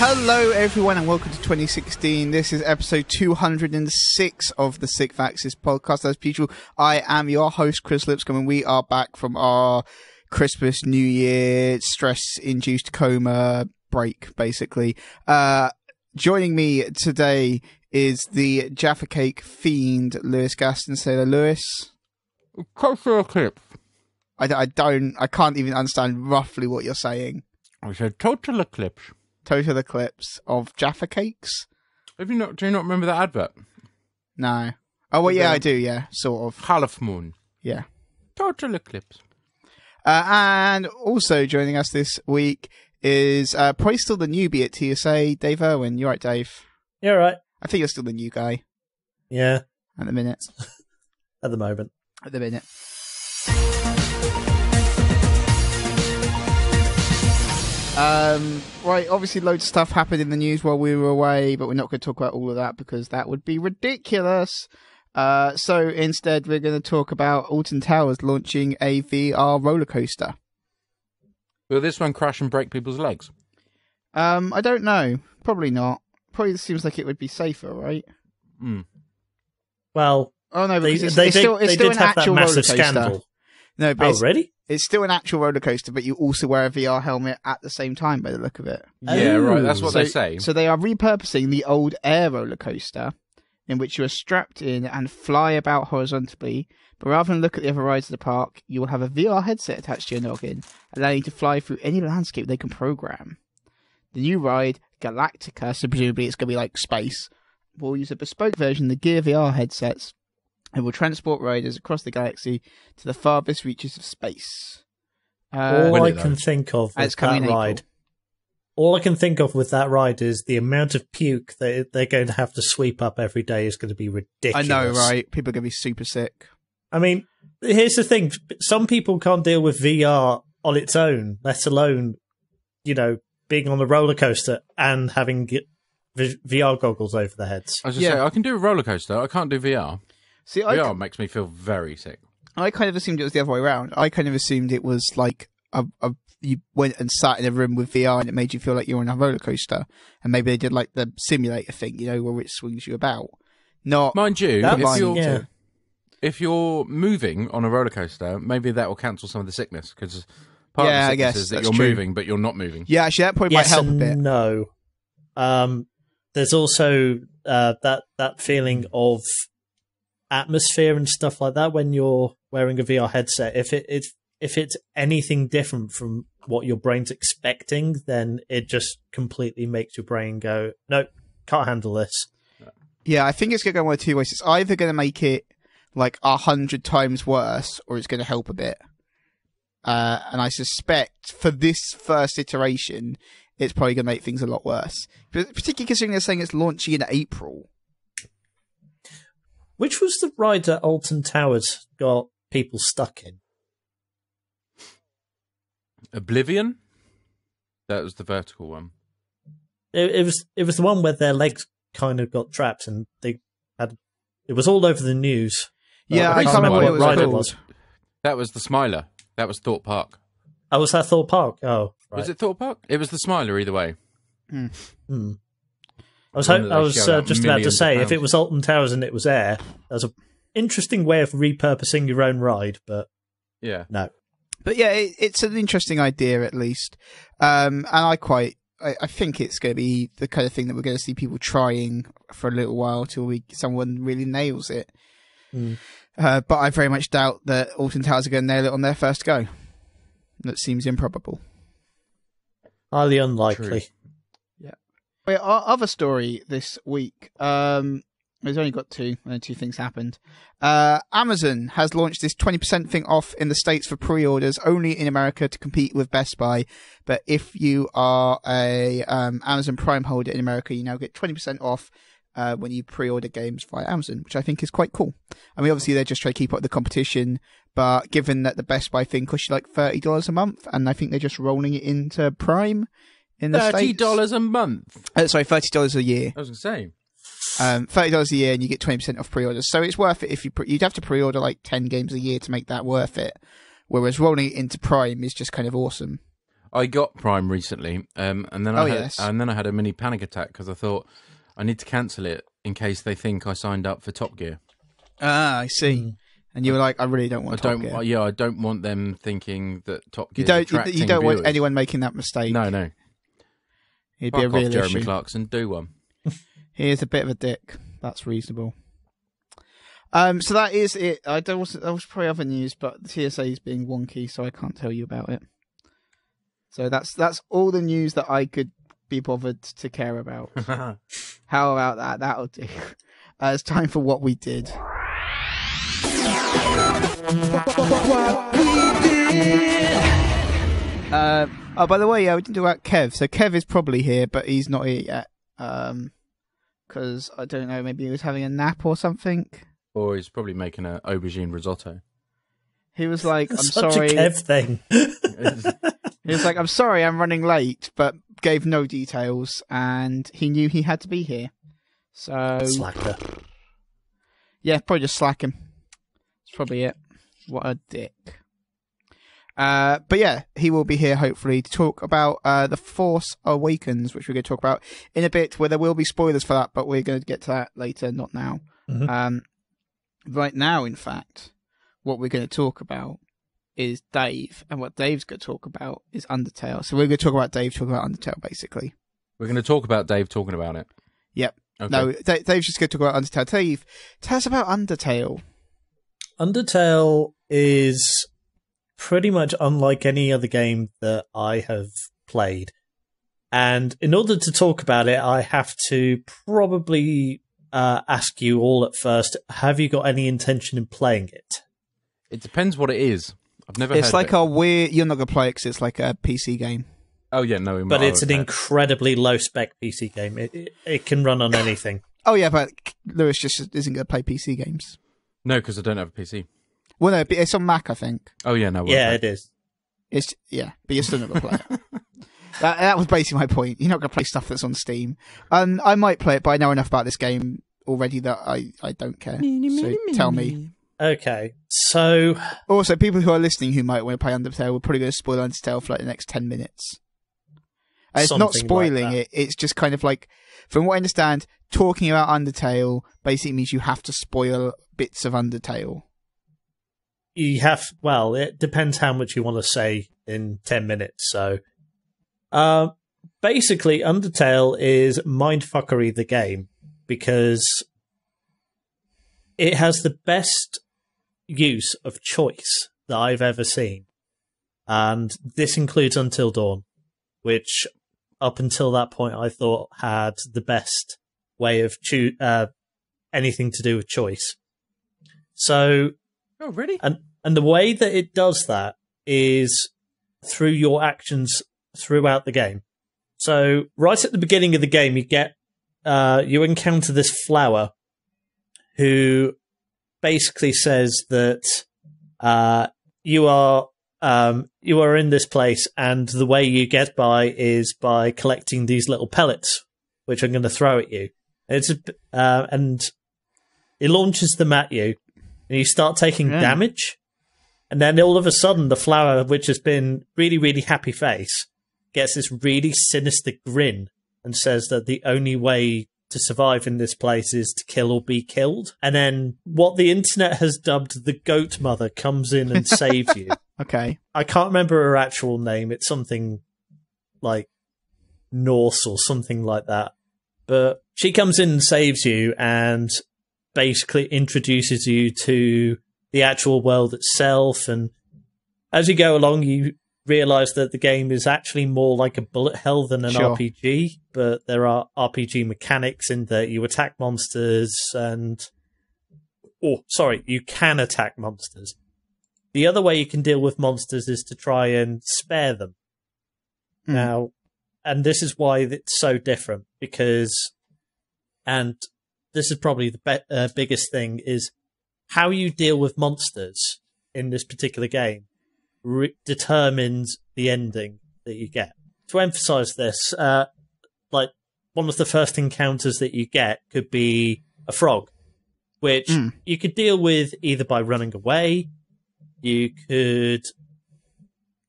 Hello everyone and welcome to 2016. This is episode 206 of the Sixth Axis podcast. As usual, I am your host Chris Lipscomb and we are back from our Christmas, New Year, stress-induced coma break, basically. Joining me today is the Jaffa Cake fiend, Lewis Gaston. Say hello, Lewis. Cultural clip. I can't even understand roughly what you're saying. I said total eclipse. Total eclipse of Jaffa Cakes? Do you not remember that advert? No. Oh, well, yeah, I do, yeah, sort of. Half moon. Yeah. Total eclipse. And also joining us this week is probably still the newbie at TSA, Dave Irwin. You right, Dave? Yeah, right. I think you're still the new guy. Yeah. At the minute. At the moment. At the minute. Right, obviously loads of stuff happened in the news while we were away, but we're not going to talk about all of that because that would be ridiculous. So instead we're going to talk about Alton Towers launching a VR roller coaster. Will this one crash and break people's legs? I don't know. Probably not. Probably seems like it would be safer, right? Well, oh no, because they it's still an actual roller coaster. Scandal. No, but really? It's still an actual roller coaster, but you also wear a VR helmet at the same time by the look of it. Yeah, right. That's what they say. So they are repurposing the old air roller coaster, in which you are strapped in and fly about horizontally. But rather than look at the other rides of the park, you will have a VR headset attached to your noggin, allowing you to fly through any landscape they can program. The new ride, Galactica, so presumably it's going to be like space, will use a bespoke version of the Gear VR headsets and will transport riders across the galaxy to the farthest reaches of space. All I can think of with that ride, all I can think of with that ride is the amount of puke that they're going to have to sweep up every day is going to be ridiculous. I know, right? People are going to be super sick. I mean, here's the thing: some people can't deal with VR on its own, let alone, being on the roller coaster and having VR goggles over their heads. I was just saying, I can do a roller coaster. I can't do VR. See, VR makes me feel very sick. I kind of assumed it was the other way around. I kind of assumed it was like you went and sat in a room with VR and it made you feel like you're on a roller coaster. And maybe they did like the simulator thing, where it swings you about. Not mind you, if you're moving on a roller coaster, maybe that will cancel some of the sickness because part of the sickness is that you're moving, but you're not moving. Yeah, actually, that probably might help a bit. No, there's also that feeling of atmosphere and stuff like that when you're wearing a VR headset. If it's anything different from what your brain's expecting, then it just completely makes your brain go, nope, can't handle this. Yeah, I think it's going to go one of two ways. It's either going to make it like 100 times worse, or it's going to help a bit. And I suspect for this first iteration, it's probably going to make things a lot worse. Particularly considering they're saying it's launching in April. Which was the ride that Alton Towers got people stuck in? Oblivion? That was the vertical one. It was the one where their legs kind of got trapped and it was all over the news. Yeah, I can't remember what ride it was. That was the Smiler. That was Thorpe Park. Oh, was that Thorpe Park? Oh, right. Was it Thorpe Park? It was the Smiler either way. I was just about to say, if it was Alton Towers and it was air, that was an interesting way of repurposing your own ride, but yeah, no. But yeah, it's an interesting idea at least, and I think it's going to be the kind of thing that we're going to see people trying for a little while till someone really nails it. But I very much doubt that Alton Towers are going to nail it on their first go. That seems improbable. Highly unlikely. True. Yeah. Our other story this week, there's only got two things happened. Amazon has launched this 20% thing off in the States for pre-orders, only in America to compete with Best Buy. But if you are a Amazon Prime holder in America, you now get 20% off when you pre-order games via Amazon, which I think is quite cool. I mean, obviously they're just trying to keep up with the competition, but given that the Best Buy thing costs you like $30 a month, and I think they're just rolling it into Prime in the States. $30 a month? Sorry, $30 a year. I was going to say. $30 a year, and you get 20% off pre-orders. So it's worth it if you'd have to pre-order like 10 games a year to make that worth it. Whereas rolling it into Prime is just kind of awesome. I got Prime recently, and then I had a mini panic attack because I thought I need to cancel it in case they think I signed up for Top Gear. Ah, I see. And you were like, I really don't want Top Gear. Yeah, I don't want them thinking that Top Gear. You don't want anyone making that mistake. No. It'd be a real Jeremy issue. Clarkson, do one. He is a bit of a dick. That's reasonable. So that is it. There was probably other news, but the TSA is being wonky, so I can't tell you about it. So that's all the news that I could be bothered to care about. How about that? That'll do. It's time for what we did. What we did. Oh, by the way, we didn't do about Kev. So Kev is probably here, but he's not here yet. Because I don't know, maybe he was having a nap or something. Or he's probably making an aubergine risotto. He was like, I'm Such sorry. a Kev thing. He was like, I'm sorry, I'm running late, but gave no details, and he knew he had to be here. So Slacker. Yeah, probably just slack him. That's probably it. What a dick. But yeah, he will be here hopefully to talk about The Force Awakens, which we're going to talk about in a bit, where there will be spoilers for that, but we're going to get to that later, not now. Mm-hmm. Right now, in fact, what we're going to talk about is Dave, and what Dave's going to talk about is Undertale. So we're going to talk about Dave talking about Undertale, basically. We're going to talk about Dave talking about it? Yep. Okay. No, Dave's just going to talk about Undertale. Dave, tell us about Undertale. Undertale is pretty much unlike any other game that I have played. And in order to talk about it, I have to probably ask you all at first, have you got any intention in playing it? It depends what it is. I've never heard It's like of it. a weird... You're not going to play it because it's like a PC game. Oh, yeah, no. But it's an incredibly low-spec PC game. It can run on anything. Oh, yeah, but Lewis just isn't going to play PC games. No, because I don't have a PC. Well, no, it's on Mac, I think. Oh, yeah, no. Yeah, it is. Yeah, but you're still not going to play it. That was basically my point. You're not going to play stuff that's on Steam. I might play it, but I know enough about this game already that I don't care. So tell me. Okay, so... Also, people who are listening who might want to play Undertale, we're probably going to spoil Undertale for like the next 10 minutes. It's not spoiling like it, it's just kind of like, from what I understand, talking about Undertale basically means you have to spoil bits of Undertale. You have, well, it depends how much you want to say in 10 minutes, so... basically, Undertale is mindfuckery the game, because it has the best use of choice that I've ever seen. And this includes Until Dawn, which up until that point I thought had the best way of anything to do with choice. So, oh really? And the way that it does that is through your actions throughout the game. So right at the beginning of the game, you encounter this flower who basically says that you are in this place, and the way you get by is by collecting these little pellets, which I'm going to throw at you. And it launches them at you, and you start taking damage. And then all of a sudden, the flower, which has been really, really happy face, gets this really sinister grin and says that the only way to survive in this place is to kill or be killed. And then what the internet has dubbed the Goat Mother comes in and saves you. Okay. I can't remember her actual name. It's something like Norse or something like that. But she comes in and saves you and basically introduces you to the actual world itself. And as you go along, you realize that the game is actually more like a bullet hell than an RPG, but there are RPG mechanics in that you attack monsters you can attack monsters. The other way you can deal with monsters is to try and spare them. Now, and this is why it's so different, because, and this is probably the biggest thing, is how you deal with monsters in this particular game determines the ending that you get. To emphasize this, like one of the first encounters that you get could be a frog, which you could deal with either by running away, you could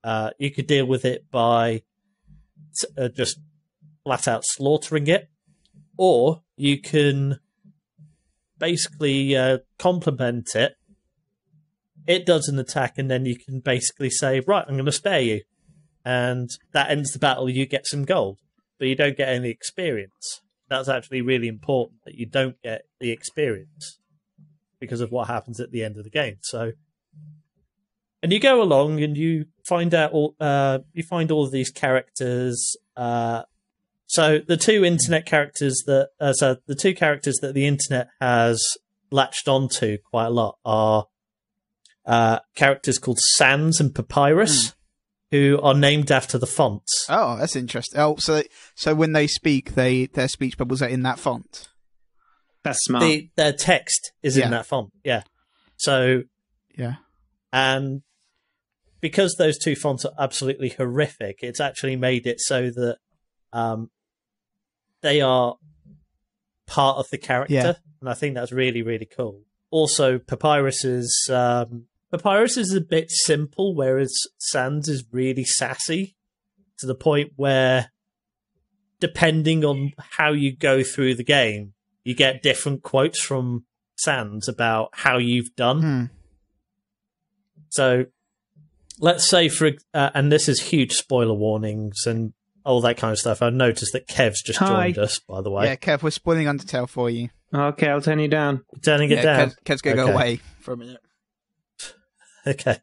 deal with it by just flat out slaughtering it, or you can basically complement it. It does an attack, and then you can basically say, right, I'm going to spare you. And that ends the battle, you get some gold. But you don't get any experience. That's actually really important, that you don't get the experience because of what happens at the end of the game. So, and you go along and you find out all of these characters. So the two internet characters the two characters that the internet has latched onto quite a lot are characters called Sans and Papyrus, who are named after the fonts. Oh, that's interesting. Oh, so when they speak, their speech bubbles are in that font. That's smart. Their text is in that font. Yeah. So and because those two fonts are absolutely horrific, it's actually made it so that they are part of the character, and I think that's really, really cool. Also, Papyrus is a bit simple, whereas Sans is really sassy, to the point where, depending on how you go through the game, you get different quotes from Sans about how you've done. So, let's say and this is huge spoiler warnings and all that kind of stuff. I've noticed that Kev's just joined us, by the way. Yeah, Kev, we're spoiling Undertale for you. Okay, I'll turn you down. Turning it down. Kev's going to go away for a minute. Okay.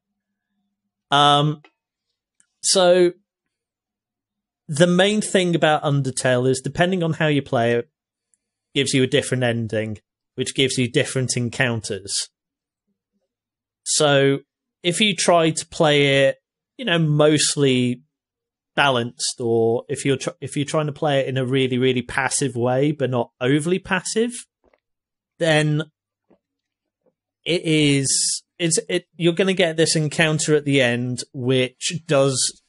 So the main thing about Undertale is, depending on how you play it, gives you a different ending, which gives you different encounters. So if you try to play it, mostly balanced, or if you're trying to play it in a really, really passive way, but not overly passive, then you're going to get this encounter at the end, which does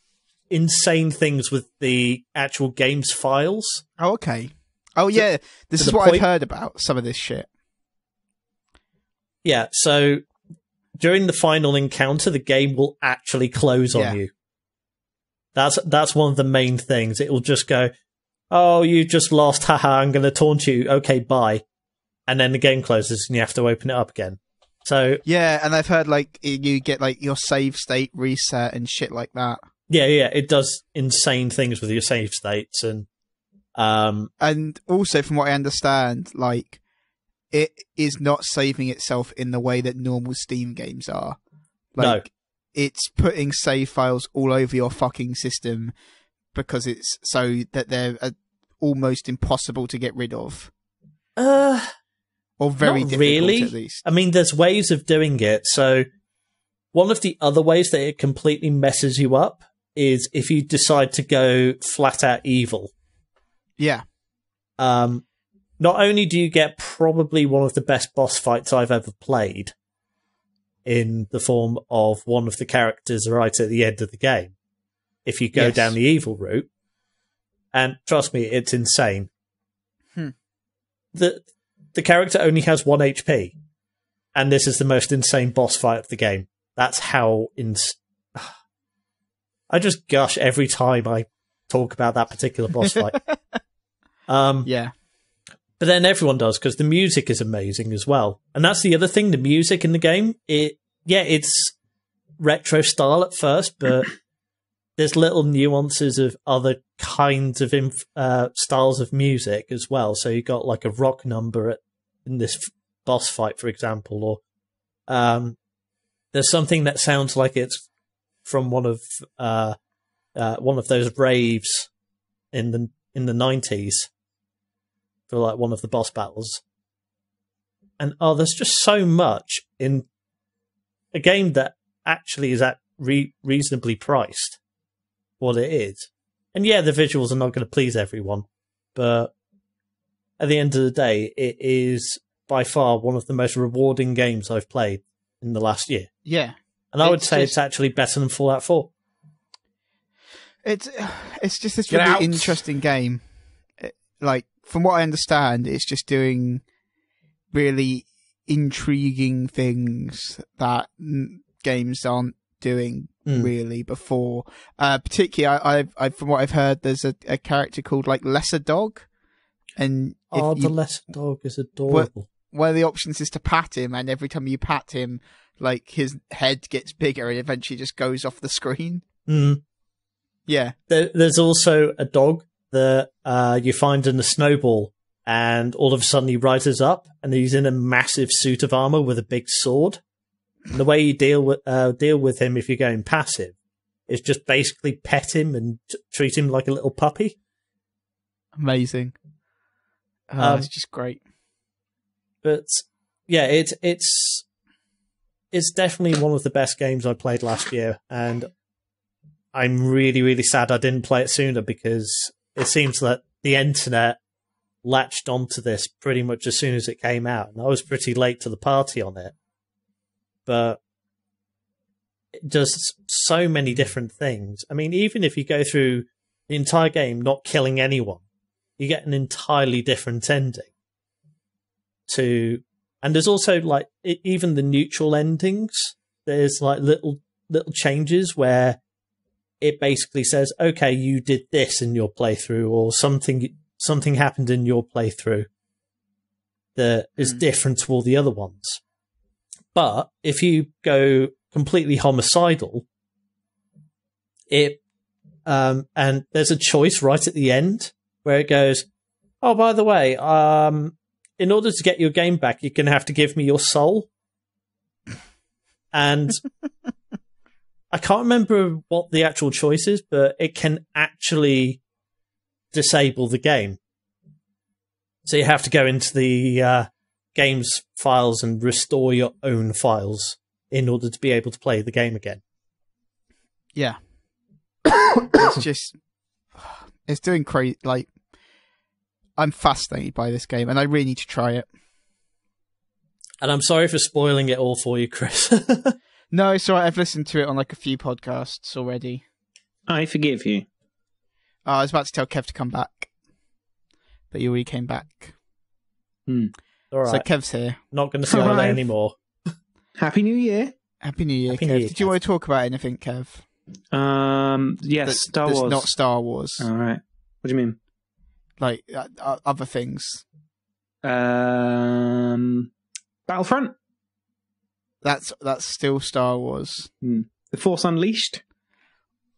insane things with the actual game's files. Oh, okay. Oh, yeah. This is what I've heard about, some of this shit. Yeah, so during the final encounter, the game will actually close on you. That's one of the main things. It will just go, oh, you just lost, haha, I'm going to taunt you, okay, bye. And then the game closes and you have to open it up again. So yeah, and I've heard you get your save state reset and shit like that. Yeah, it does insane things with your save states, and also from what I understand, it is not saving itself in the way that normal Steam games are. No, it's putting save files all over your fucking system because it's so that they're almost impossible to get rid of. Or very difficult, really. At least. I mean, there's ways of doing it. So one of the other ways that it completely messes you up is if you decide to go flat out evil. Yeah. Not only do you get probably one of the best boss fights I've ever played, in the form of one of the characters right at the end of the game, if you go down the evil route, and trust me, it's insane. The character only has 1 HP, and this is the most insane boss fight of the game. That's how I just gush every time I talk about that particular boss fight. Yeah. But then everyone does, because the music is amazing as well. And that's the other thing, the music in the game, it's retro style at first, but there's little nuances of other kinds of styles of music as well. So you got a rock number in this boss fight, for example, or there's something that sounds like it's from one of those raves in the 90s for one of the boss battles. And there's just so much in a game that actually is at reasonably priced what it is. And yeah, the visuals are not going to please everyone, but at the end of the day, it is by far one of the most rewarding games I've played in the last year. Yeah. And I would say it's actually better than Fallout 4. It's just this really interesting game. Like, from what I understand, it's just doing really intriguing things that games aren't doing really before. Particularly, I from what I've heard, there's a character called like Lesser Dog, and the Lesser Dog is adorable. One of the options is to pat him, and every time you pat him, like his head gets bigger and eventually just goes off the screen. Mm. Yeah. There's also a dog that you find in a snowball, and all of a sudden he rises up, and he's in a massive suit of armor with a big sword. And the way you deal with him if you're going passive is just basically pet him and treat him like a little puppy. Amazing. It's just great. But yeah, it's definitely one of the best games I played last year, and I'm really, really sad I didn't play it sooner, because it seems that the internet latched onto this pretty much as soon as it came out, and I was pretty late to the party on it. But it does so many different things. I mean, even if you go through the entire game not killing anyone, you get an entirely different ending. And there's also like even the neutral endings. There's like little changes where it basically says, "Okay, you did this in your playthrough," or something happened in your playthrough that is different to all the other ones. But if you go completely homicidal, and there's a choice right at the end where it goes, "Oh, by the way, in order to get your game back, you're going to have to give me your soul." And I can't remember what the actual choice is, but it can actually disable the game. So you have to go into the game's files and restore your own files in order to be able to play the game again. Yeah. It's doing crazy. Like, I'm fascinated by this game, and I really need to try it. And I'm sorry for spoiling it all for you, Chris. No, it's alright. I've listened to it on like a few podcasts already. I forgive you. I was about to tell Kev to come back, but he already came back. All right. So Kev's here. Not going to spoil it anymore. Happy New Year. Happy New Year, Kev. Did you want to talk about anything, Kev? Yes, Star Wars. That's not Star Wars. All right. What do you mean? Like other things. Battlefront. That's still Star Wars. The Force Unleashed.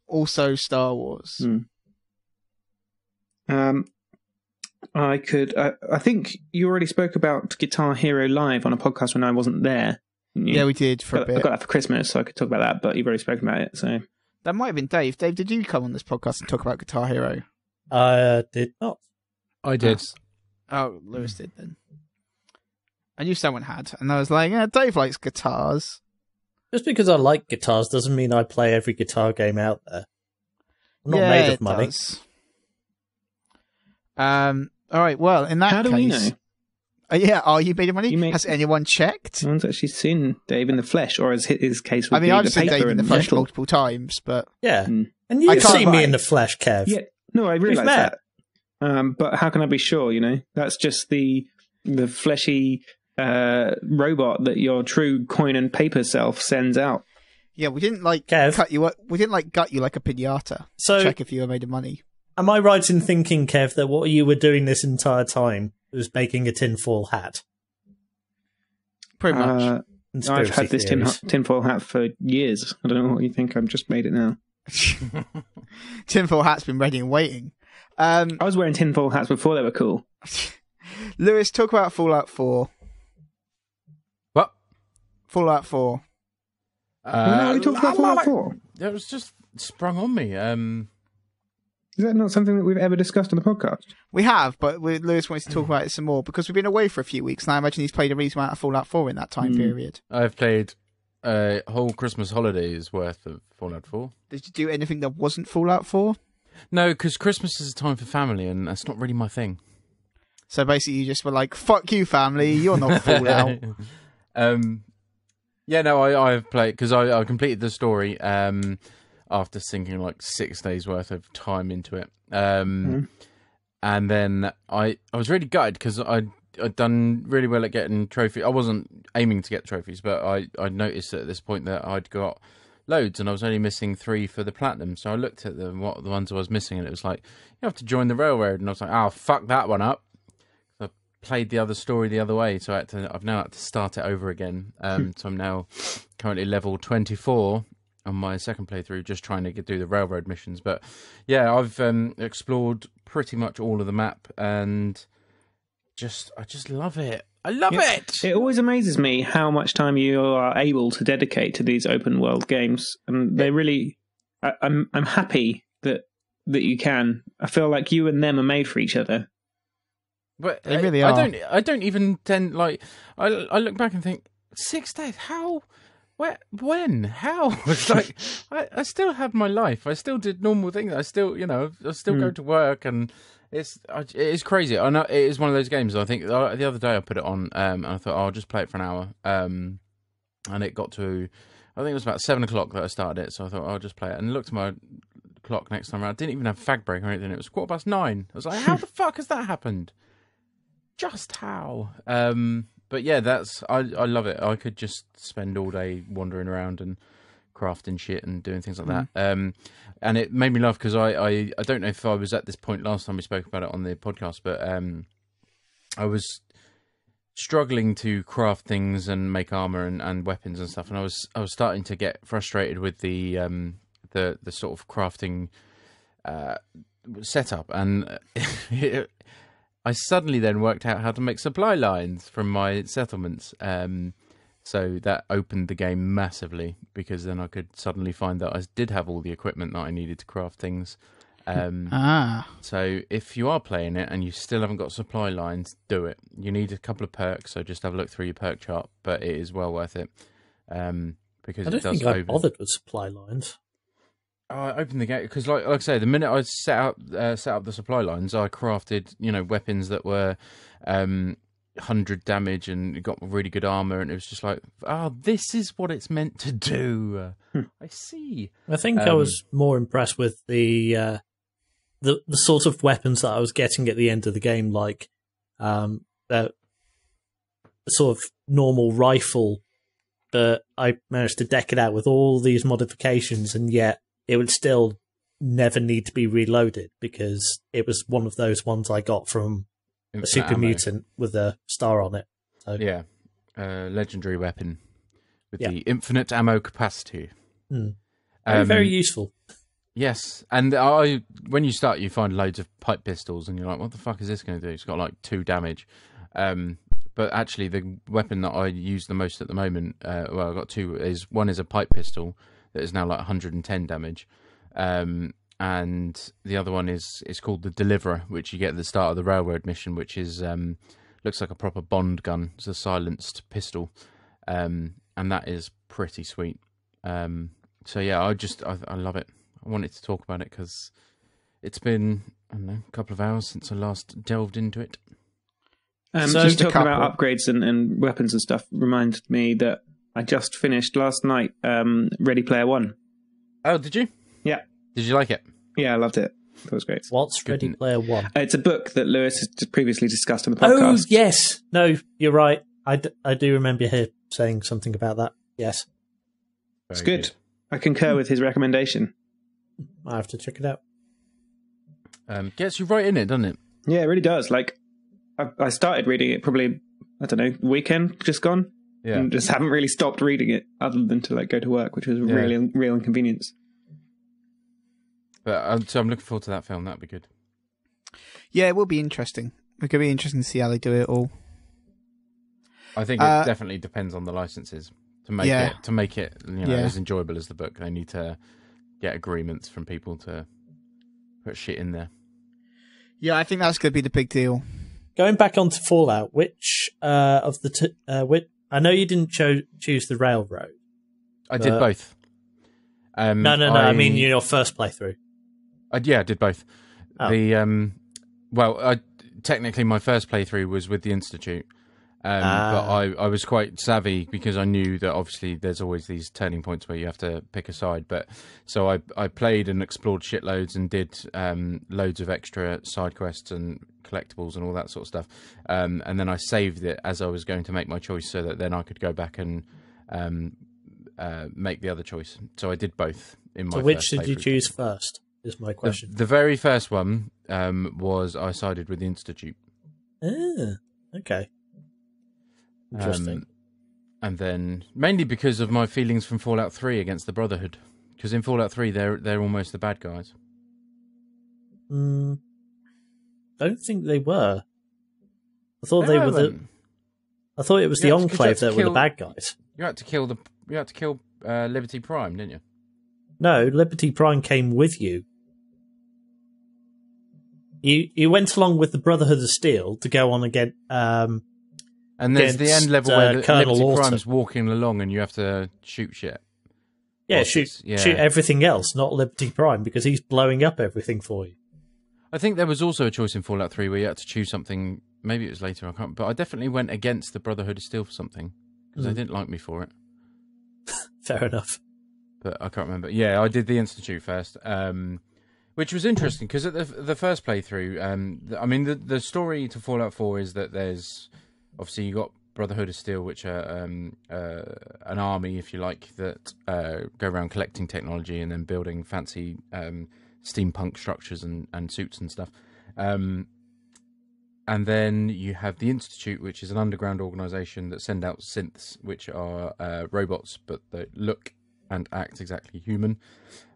Also Star Wars. I think you already spoke about Guitar Hero Live on a podcast when I wasn't there. Yeah, we did for a bit. I got that for Christmas, so I could talk about that, but you've already spoken about it, so... That might have been Dave. Dave, did you come on this podcast and talk about Guitar Hero? I did not. I did. Oh, Lewis did then. I knew someone had, and I was like, yeah, Dave likes guitars. Just because I like guitars doesn't mean I play every guitar game out there. I'm not made of money. All right, well, in that case... How do we know? Are you made of money? Has anyone checked? No one's actually seen Dave in the flesh, or as his case would I've the seen paper Dave in the flesh metal. multiple times, but... Yeah, and you've seen me in the flesh, Kev. Yeah, no, I realise that. But how can I be sure, That's just the fleshy robot that your true coin and paper self sends out. Yeah, we didn't Kev. cut you up. We didn't gut you like a pinata. So, check if you were made of money. Am I right in thinking, Kev, that what you were doing this entire time was making a tinfoil hat? Pretty much. I've had this tinfoil hat for years. I don't know what you think. I've just made it now. Tinfoil hat's been ready and waiting. I was wearing tinfoil hats before they were cool. Lewis, talk about Fallout 4. What? Fallout 4. We talked about Fallout 4. That was just sprung on me. Is that not something that we've ever discussed on the podcast? We have, but Lewis wants to talk about it some more because we've been away for a few weeks, and I imagine he's played a reasonable amount of Fallout 4 in that time period. I've played a whole Christmas holidays worth of Fallout 4. Did you do anything that wasn't Fallout 4? No, because Christmas is a time for family, and that's not really my thing. So basically, you just were like, "Fuck you, family. You're not Fallout." Yeah, no, I've played because I completed the story after sinking like 6 days worth of time into it. And then I was really gutted because I'd done really well at getting trophies. I wasn't aiming to get trophies, but I noticed at this point that I'd got loads and I was only missing 3 for the platinum. So I looked at the ones I was missing, and it was like, you have to join the railroad. And I was like, oh, fuck that one up. So I played the other story the other way, so I've now had to start it over again. So I'm now currently level 24 on my second playthrough, just trying to do the railroad missions. But yeah, I've explored pretty much all of the map, and I just love it. I love it. It always amazes me how much time you are able to dedicate to these open world games, and they really. I'm happy that you can. I feel like you and them are made for each other. But they really are. I don't even tend like. I look back and think 6 days. How? Where? When? How? It's like I still have my life. I still did normal things. I still, I still go to work, and it is crazy. I know it is one of those games. I think the other day I put it on, and I thought, I'll just play it for an hour. And it got to, I think it was about 7 o'clock that I started it. So I thought, I'll just play it, and looked at my clock next time around. I didn't even have fag break or anything. It was 9:15. I was like, how the fuck has that happened? Just how? But yeah, I love it. I could just spend all day wandering around and crafting shit and doing things like that. And it made me laugh because I don't know if I was at this point last time we spoke about it on the podcast, but I was struggling to craft things and make armor and weapons and stuff, and I was starting to get frustrated with the sort of crafting setup, and I suddenly then worked out how to make supply lines from my settlements. So that opened the game massively, because then I could suddenly find that I did have all the equipment that I needed to craft things. So if you are playing it and you still haven't got supply lines, do it. You need a couple of perks, so just have a look through your perk chart, but it is well worth it. Because I don't think I bothered with supply lines. I opened the game because, like I say, the minute I set up the supply lines, I crafted weapons that were 100 damage and got really good armor, and it was just like, this is what it's meant to do. I see. I think I was more impressed with the sort of weapons that I was getting at the end of the game, like the sort of normal rifle, but I managed to deck it out with all these modifications, and yet it would still never need to be reloaded because it was one of those ones I got from a super mutant with a star on it. So. Yeah, legendary weapon with the infinite ammo capacity. Very useful. Yes, and when you start, you find loads of pipe pistols, and you're like, what the fuck is this going to do? It's got like 2 damage. But actually, the weapon that I use the most at the moment, I've got 2, one is a pipe pistol that is now like 110 damage. And the other one is called the Deliverer, which you get at the start of the railroad mission, which is looks like a proper Bond gun. It's a silenced pistol, and that is pretty sweet. So yeah, I love it. I wanted to talk about it because it's been, I don't know, a couple of hours since I last delved into it. So just talking about upgrades and weapons and stuff reminded me that I just finished last night Ready Player One. Oh, did you? Yeah. Did you like it? Yeah, I loved it. It was great. What's Ready Player One? It's a book that Lewis has previously discussed on the podcast. Oh, yes. No, you're right. I do remember her saying something about that. Yes. It's good. I concur with his recommendation. I have to check it out. Gets you right in it, doesn't it? Yeah, it really does. Like, I started reading it probably, I don't know, weekend just gone. Yeah. And just haven't really stopped reading it other than to go to work, which was a real inconvenience. But so I'm looking forward to that film. That'd be good. Yeah, it will be interesting. It could be interesting to see how they do it all. I think it definitely depends on the licenses to make it as enjoyable as the book. They need to get agreements from people to put shit in there. Yeah, I think that's going to be the big deal. Going back onto Fallout, which of the I know you didn't choose the railroad. I did both. No. I mean your first playthrough. I did both. Oh. technically my first playthrough was with the Institute. But I was quite savvy because I knew that obviously there's always these turning points where you have to pick a side. But so I played and explored shitloads and did loads of extra side quests and collectibles and all that sort of stuff. And then I saved it as I was going to make my choice so that then I could go back and make the other choice. So I did both in my. So which did you choose first? Is my question. The very first one was I sided with the Institute. Ah, okay. Interesting. And then mainly because of my feelings from Fallout 3 against the Brotherhood, because in Fallout 3 they're almost the bad guys. Don't think they were. I thought they were the. I thought it was the Enclave that were the bad guys. You had to kill Liberty Prime, didn't you? No, Liberty Prime came with you. You went along with the Brotherhood of Steel to go on again. And there's the end level where Colonel Liberty Orton. Prime's walking along and you have to shoot shit. Yeah, shoot everything else, not Liberty Prime, because he's blowing up everything for you. I think there was also a choice in Fallout 3 where you had to choose something. Maybe it was later, I can't. But I definitely went against the Brotherhood of Steel for something because they didn't like me for it. Fair enough. But I can't remember. Yeah, I did the Institute first, which was interesting because at the first playthrough, I mean, the story to Fallout 4 is that there's obviously you got Brotherhood of Steel, which are an army, if you like, that go around collecting technology and then building fancy steampunk structures and suits and stuff. And then you have the Institute, which is an underground organization that send out synths, which are robots, but they look and act exactly human.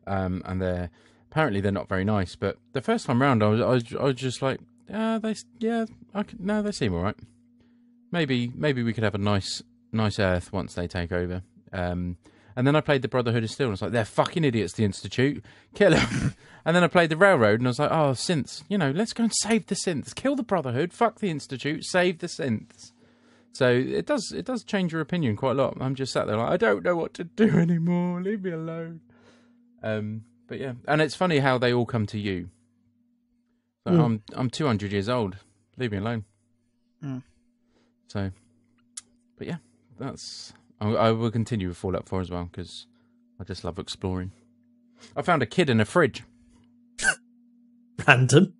And they're not very nice. But the first time round, I was just like, they seem all right. Maybe we could have a nice Earth once they take over. And then I played the Brotherhood of Steel, and I was like, they're fucking idiots, the Institute. Kill them. And then I played the Railroad, and I was like, oh, synths. Let's go and save the synths. Kill the Brotherhood, fuck the Institute, save the synths. So it does change your opinion quite a lot. I'm just sat there like, I don't know what to do anymore. Leave me alone. But yeah, and it's funny how they all come to you. So I'm 200 years old. Leave me alone. So, but yeah, I will continue with Fallout 4 as well because I just love exploring. I found a kid in a fridge. Random.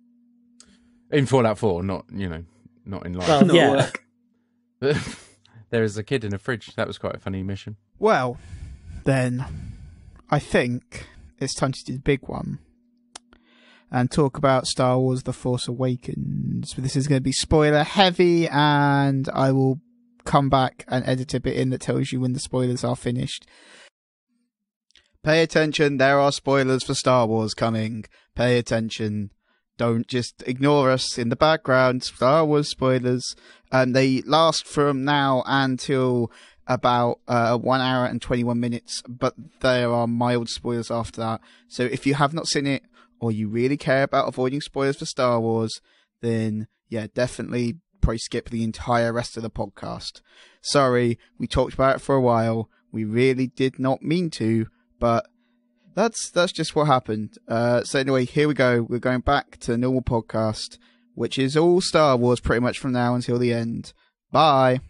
In Fallout 4, not in life. Well, yeah. But there is a kid in a fridge. That was quite a funny mission. Well, then, I think it's time to do the big one and talk about Star Wars The Force Awakens. But this is going to be spoiler heavy, and I will come back and edit a bit in that tells you when the spoilers are finished. Pay attention, there are spoilers for Star Wars coming. Pay attention. Don't just ignore us in the background. Star Wars spoilers. They last from now until about 1 hour and 21 minutes, but there are mild spoilers after that. So if you have not seen it, or you really care about avoiding spoilers for Star Wars, then yeah, definitely probably skip the entire rest of the podcast. Sorry, we talked about it for a while. We really did not mean to, but that's just what happened. So anyway, here we go. We're going back to the normal podcast, which is all Star Wars pretty much from now until the end. Bye.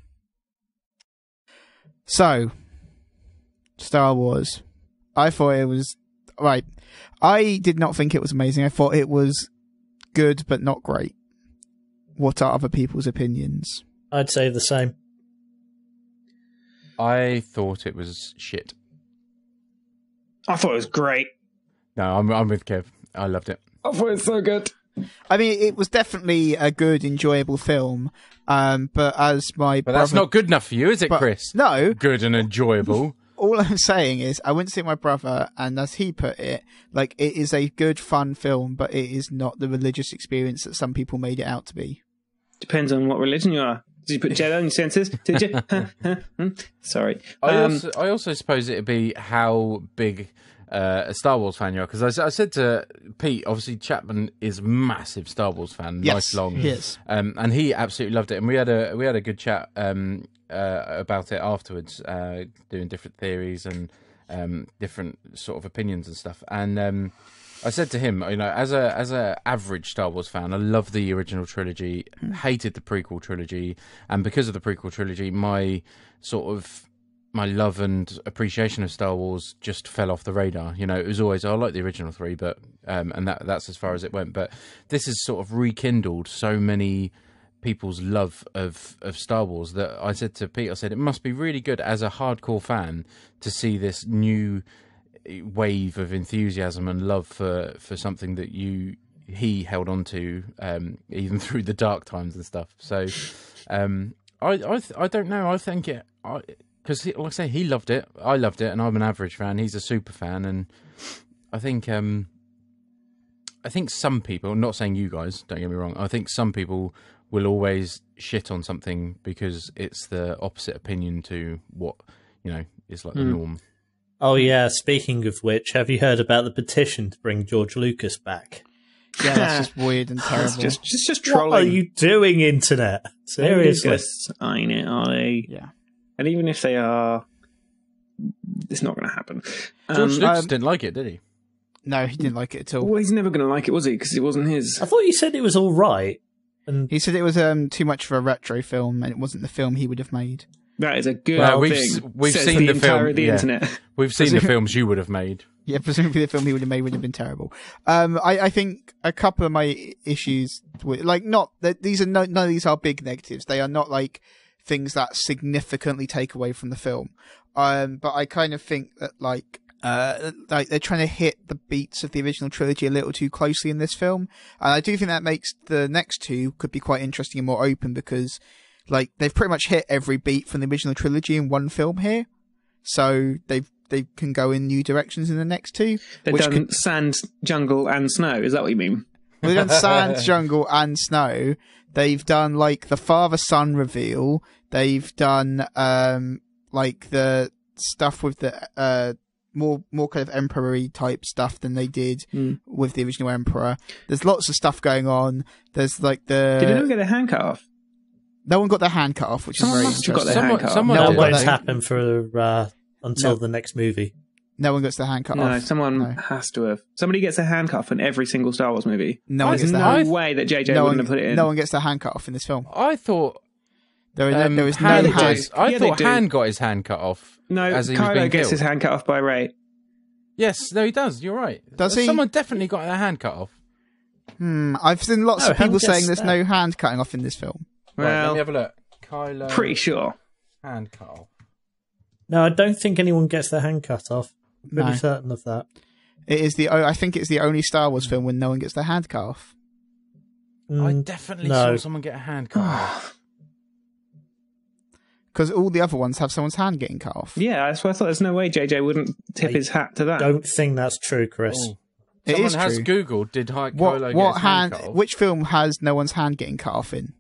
So, Star Wars. I thought it was... Right. I did not think it was amazing. I thought it was good, but not great. What are other people's opinions? I'd say the same. I thought it was shit. I thought it was great. No, I'm with Kev. I loved it. I thought it was so good. I mean, it was definitely a good, enjoyable film. But as my But that's not good enough for you, is it, Chris? No. Good and enjoyable. All I'm saying is, I went to see my brother, and as he put it, like, it is a good, fun film, but it is not the religious experience that some people made it out to be. Depends on what religion you are. Did you put Jedi on your senses? Did you? Sorry. I also suppose it'd be how big a Star Wars fan you are, because I said to Pete, obviously Chapman is a massive Star Wars fan, yes, lifelong. Yes, and he absolutely loved it, and we had a good chat about it afterwards, doing different theories and different sort of opinions and stuff. And I said to him, as a average Star Wars fan, I love the original trilogy, hated the prequel trilogy, and because of the prequel trilogy, my love and appreciation of Star Wars just fell off the radar. It was always, I like the original three, but and that's as far as it went. But this has sort of rekindled so many people's love of Star Wars that I said to Pete, it must be really good as a hardcore fan to see this new wave of enthusiasm and love for something that he held on to even through the dark times and stuff. So I don't know. I think it because like I say, he loved it, I loved it, and I'm an average fan. He's a super fan, and I think some people, not saying you guys, don't get me wrong, I think some people will always shit on something because it's the opposite opinion to what is like the norm. Oh yeah, speaking of which, have you heard about the petition to bring George Lucas back? Yeah, that's just weird and terrible. It's just trolling. What are you doing, internet? Seriously. They're gonna sign it, are they? Yeah. And even if they are, it's not going to happen. George Lucas didn't like it, did he? No, he didn't like it at all. Well, he's never going to like it, was he? Because it wasn't his. I thought you said it was all right. And he said it was too much of a retro film, and it wasn't the film he would have made. That is a good thing. We've Says seen the entire film. of the internet. We've seen the films you would have made. Yeah, presumably the film he would have made would have been terrible. I think a couple of my issues with, none of these are big negatives. They are not like things that significantly take away from the film. But I kind of think that they're trying to hit the beats of the original trilogy a little too closely in this film. And I do think that makes the next two could be quite interesting and more open because they've pretty much hit every beat from the original trilogy in one film here. So they can go in new directions in the next two. They've done sand, jungle and snow. Is that what you mean? They've done sand, jungle and snow. They've done the father-son reveal. They've done the stuff with the more kind of emperor-y type stuff than they did with the original emperor. There's lots of stuff going on. There's Did anyone get their hand cut off? No one got their hand cut off, which is very interesting. Got their hand cut off. That won't happen for until the next movie. No one gets their hand cut off. No, someone has to have. Somebody gets their hand cut off in every single Star Wars movie. There's no way that JJ wouldn't have put it in. No one gets their hand cut off in this film. I thought there was no Han. hand. I thought Han got his hand cut off. No, as he was being Kylo gets killed. his hand cut off by Rey. Yes, no, he does. You're right. Does he? Someone definitely got their hand cut off. I've seen lots of people saying there's no hand cutting off in this film. Right, let Well, me have a look. Kylo, pretty sure. hand cut off. No, I don't think anyone gets their hand cut off. I'm pretty No. certain of that. It is I think it's the only Star Wars film when no one gets their hand cut off. I definitely saw someone get a hand cut off. Because all the other ones have someone's hand getting cut off. Yeah, that's why I thought there's no way JJ wouldn't tip his hat to that. Don't think that's true, Chris. Oh. It Someone is has true. Googled, did Kylo What get his hand cut off? Which film has no one's hand getting cut off in?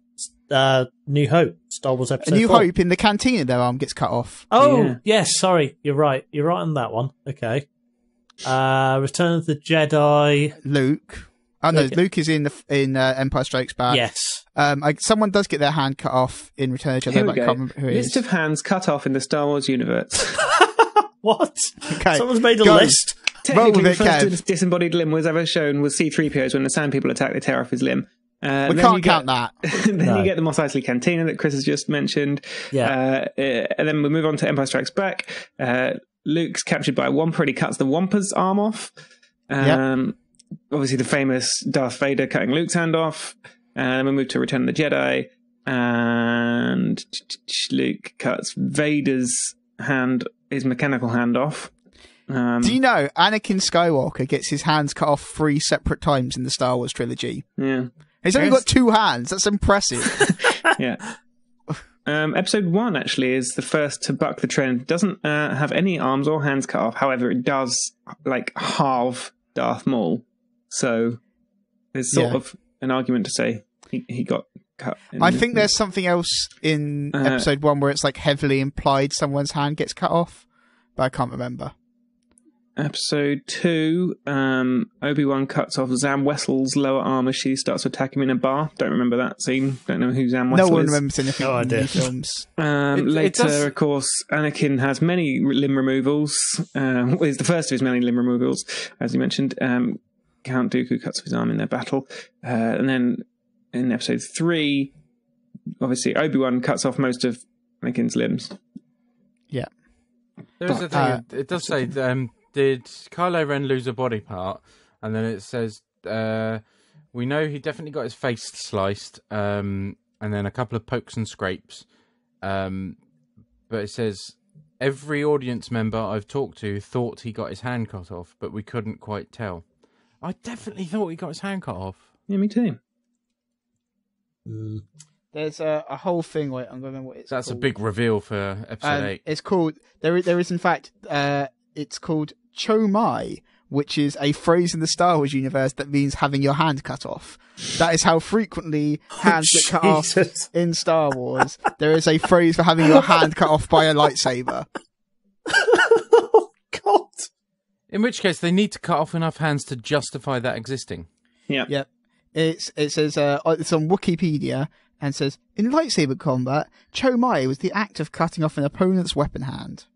New Hope, Star Wars Episode A New 4. Hope, in the cantina their arm gets cut off. Oh, Yeah. yes, sorry. You're right on that one. Okay. Return of the Jedi. Luke. Oh no, Okay. Luke is in Empire Strikes Back. Yes. Someone does get their hand cut off in Return of the Jedi, Here we but I go. can't remember who it List is. of hands cut off in the Star Wars universe. What? Okay, Someone's made a go. list. Roll Technically, with the it, first disembodied limb was ever shown was C-3PO's when the Sand People attack, they tear off his limb. We Then can't you count that. Then No. you get the Mos Eisley Cantina that Chris has just mentioned. Yeah. And then we move on to Empire Strikes Back. Luke's captured by a Wampa and he cuts the Wampa's arm off. Obviously, the famous Darth Vader cutting Luke's hand off. And then we move to Return of the Jedi. And Luke cuts Vader's hand, his mechanical hand off. Do you know Anakin Skywalker gets his hands cut off 3 separate times in the Star Wars trilogy? Yeah. He's only got 2 hands. That's impressive. Yeah. Episode 1 actually is the first to buck the trend. It doesn't have any arms or hands cut off. However, it does halve Darth Maul. So there's sort of an argument to say he got cut. I think there's something else in episode 1 where it's heavily implied someone's hand gets cut off, but I can't remember. Episode 2, Obi-Wan cuts off Zam Wessel's lower arm as she starts to attack him in a bar. Don't remember that scene. Don't know who Zam Wessel No one is. remembers anything from the films. Later, of course, Anakin has many limb removals. Well, it's the first of his many limb removals, as you mentioned. Count Dooku cuts off his arm in their battle. And then in episode 3, obviously Obi-Wan cuts off most of Anakin's limbs. Yeah. There's a thing. It does say, did Kylo Ren lose a body part? And then it says, we know he definitely got his face sliced, and then a couple of pokes and scrapes. But it says, every audience member I've talked to thought he got his hand cut off, but we couldn't quite tell. I definitely thought he got his hand cut off. Yeah, me too. There's a whole thing. Wait, I'm going to remember what it's That's called. a big reveal for episode 8. It's called, there is in fact, it's called Cho Mai, which is a phrase in the Star Wars universe that means having your hand cut off. That is how frequently hands get cut off in Star Wars. There is a phrase for having your hand cut off by a lightsaber. Oh, God. In which case, they need to cut off enough hands to justify that existing. Yeah. Yep. It says, it's on Wikipedia, and says, in lightsaber combat, Cho Mai was the act of cutting off an opponent's weapon hand.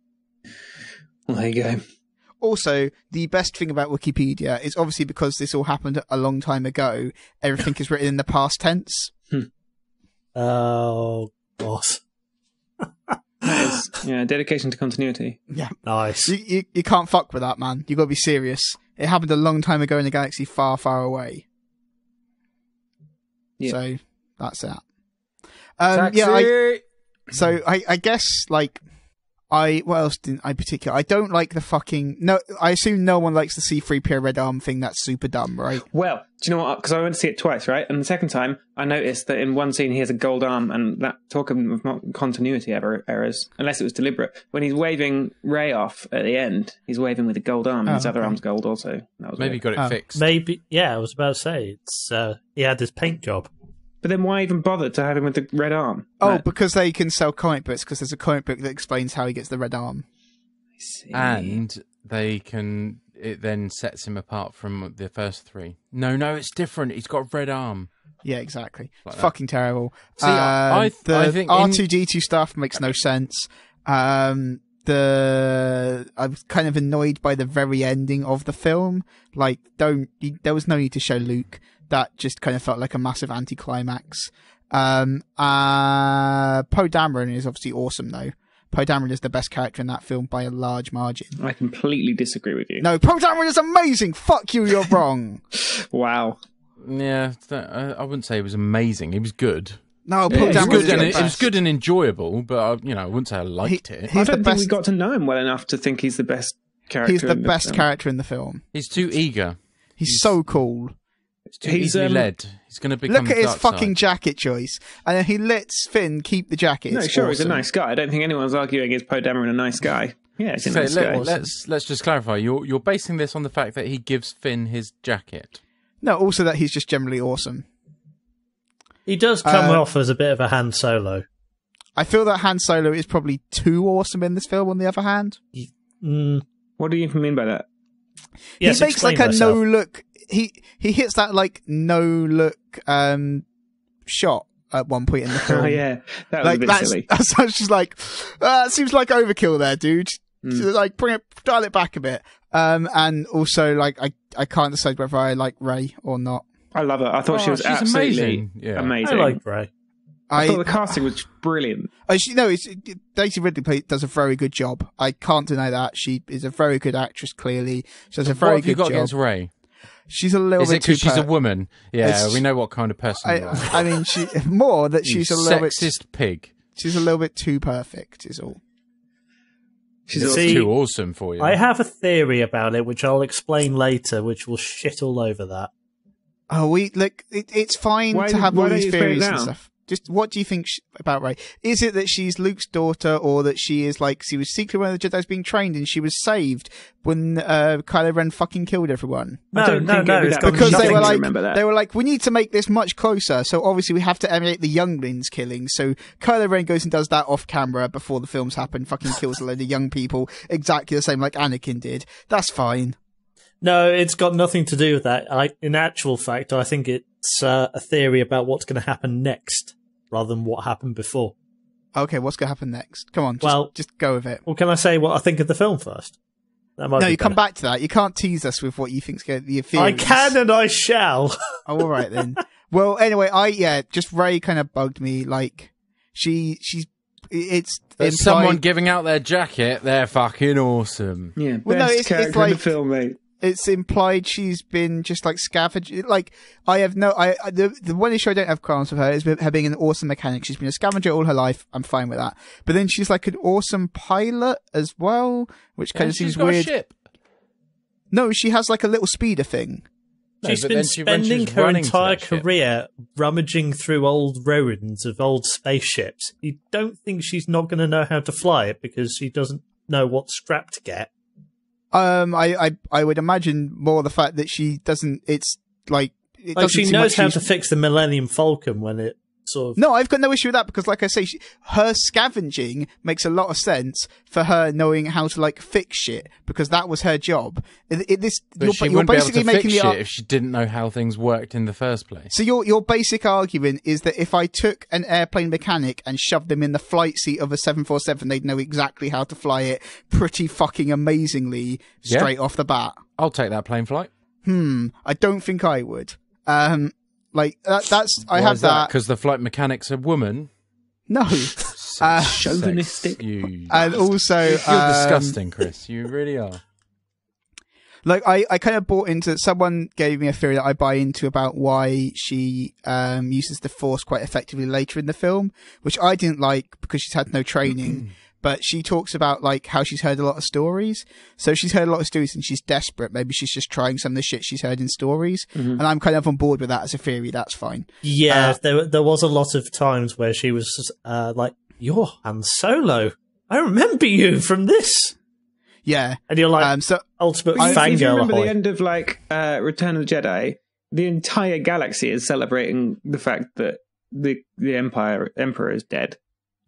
Well, there you go. Also, the best thing about Wikipedia is obviously because this all happened a long time ago, everything is written in the past tense. Oh, God. That is, dedication to continuity. Yeah. Nice. You can't fuck with that, man. You got to be serious. It happened a long time ago in a galaxy far, far away. Yeah. So, that's that. Taxi! I guess, like, what else didn't I particularly? I don't like the fucking, no, I assume no one likes the C-3PO red arm thing. That's super dumb, right? Well, do you know what? Because I went to see it twice, right? And the second time, I noticed that in one scene he has a gold arm, and that talking of not continuity errors, unless it was deliberate. When he's waving Rey off at the end, he's waving with a gold arm, and his other arm's gold also. That was Maybe weird. got it fixed. Maybe, yeah, I was about to say, it's he had his paint job. But then why even bother to have him with the red arm? Oh, because they can sell comic books, because there's a comic book that explains how he gets the red arm. I see. And it then sets him apart from the first 3. No, it's different. He's got a red arm. Yeah, exactly. Like that. Fucking terrible. See, I think R2-D2 stuff makes no sense. I was kind of annoyed by the very ending of the film. Like, there was no need to show Luke. That just kind of felt like a massive anticlimax. Poe Dameron is obviously awesome, though. Poe Dameron is the best character in that film by a large margin. I completely disagree with you. No, Poe Dameron is amazing! Fuck you, you're wrong! Wow. Yeah, I wouldn't say it was amazing. He was good. No, Poe It was Dameron good, is and the it was best. good and enjoyable, but I wouldn't say I liked it. He's I the don't think we best. got to know him well enough to think he's the best character. He's the in best film. character in the film. He's too eager. He's so cool. He's too He's, easily led. He's going to become Look at his dark fucking side. jacket choice, and then he lets Finn keep the jacket. No, It's sure, he's a awesome. nice guy. I don't think anyone's arguing is Poe Dameron a nice guy. Yeah, he's a So nice guy. let's just clarify. You're basing this on the fact that he gives Finn his jacket. No, also that he's just generally awesome. He does come off as a bit of a Han Solo. I feel that Han Solo is probably too awesome in this film, on the other hand. What do you even mean by that? Yes, he makes explain like a myself. no-look... He hits that like no-look shot at one point in the film. Oh, yeah. That was Like, a bit that's silly. just like, it seems like overkill there, dude. So, like, dial it back a bit. And also, like, I can't decide whether I like Rey or not. I love her. I thought she was she's absolutely amazing. Yeah. amazing. I like Rey. I thought the casting was brilliant. Daisy Ridley does a very good job. I can't deny that. She is a very good actress, clearly. She does a What very have you good got job. against Ray? She's a little Is it bit too because she's a woman? Yeah, It's- we know what kind of person you are. I mean, more that You she's a little bit. sexist pig. She's a little bit too perfect, is all. She's It's also, See, too awesome for you. I have a theory about it, which I'll explain later, which will shit all over that. Oh, it's fine Why to don't- have why all don't these you explain it theories and now? stuff. Just what do you think about Rey? Is it that she's Luke's daughter, or that she is like she was secretly one of the Jedi's being trained and she was saved when Kylo Ren fucking killed everyone? No, I don't think it'd be it's that got Because nothing they were to like, remember that. they were like, we need to make this much closer. So obviously we have to emulate the younglings killing. So Kylo Ren goes and does that off camera before the films happen. Fucking kills a load of young people, exactly the same like Anakin did. That's fine. No, it's got nothing to do with that. In actual fact, I think it's a theory about what's going to happen next, rather than what happened before. Okay, what's gonna happen next? Come on, just, Well- just go with it. Well, can I say what I think of the film first? That might No, be you come better. back to that. You can't tease us with what you think's going to be your I theories. can and I shall. Oh, all right then. Well, anyway, just Rey kind of bugged me. Like, it's There's implied- someone giving out their jacket. They're fucking awesome. Yeah, Well, no, best it's character like- in the film, mate. It's implied she's been just like scavenging. Like, the one issue I don't have qualms with her is her being an awesome mechanic. She's been a scavenger all her life. I'm fine with that. But then she's like an awesome pilot as well, which kind of She's seems got a weird. ship. No, she has like a little speeder thing. No, She's but been then when spending she's her running to entire that ship- career rummaging through old ruins of old spaceships. You don't think she's not going to know how to fly it because she doesn't know what strap to get? I would imagine more the fact that she doesn't. It's like it Like doesn't she seem knows like how she's- to fix the Millennium Falcon when it sort of... No, I've got no issue with that because, like I say, her scavenging makes a lot of sense for her knowing how to like fix shit because that was her job. But You're she wouldn't be able basically to making fix the shit if she didn't know how things worked in the first place. So your basic argument is that if I took an airplane mechanic and shoved them in the flight seat of a 747, they'd know exactly how to fly it pretty fucking amazingly straight off the bat. I'll take that plane flight. I don't think I would. Like that's I have that. Because the flight mechanic's a woman. No. Chauvinistic. You. And also, You're disgusting, Chris. You really are. Like I kind of bought into. Someone gave me a theory that I buy into about why she uses the Force quite effectively later in the film, which I didn't like because she's had no training. But she talks about like how she's heard a lot of stories. So she's heard a lot of stories and she's desperate. Maybe she's just trying some of the shit she's heard in stories. And I'm kind of on board with that as a theory. That's fine. Yeah, there was a lot of times where she was like, "You're Han Solo. I remember you from this." Yeah. And you're like, So ultimate If you fangirl. remember ahoy. the end of like Return of the Jedi, the entire galaxy is celebrating the fact that the Emperor is dead.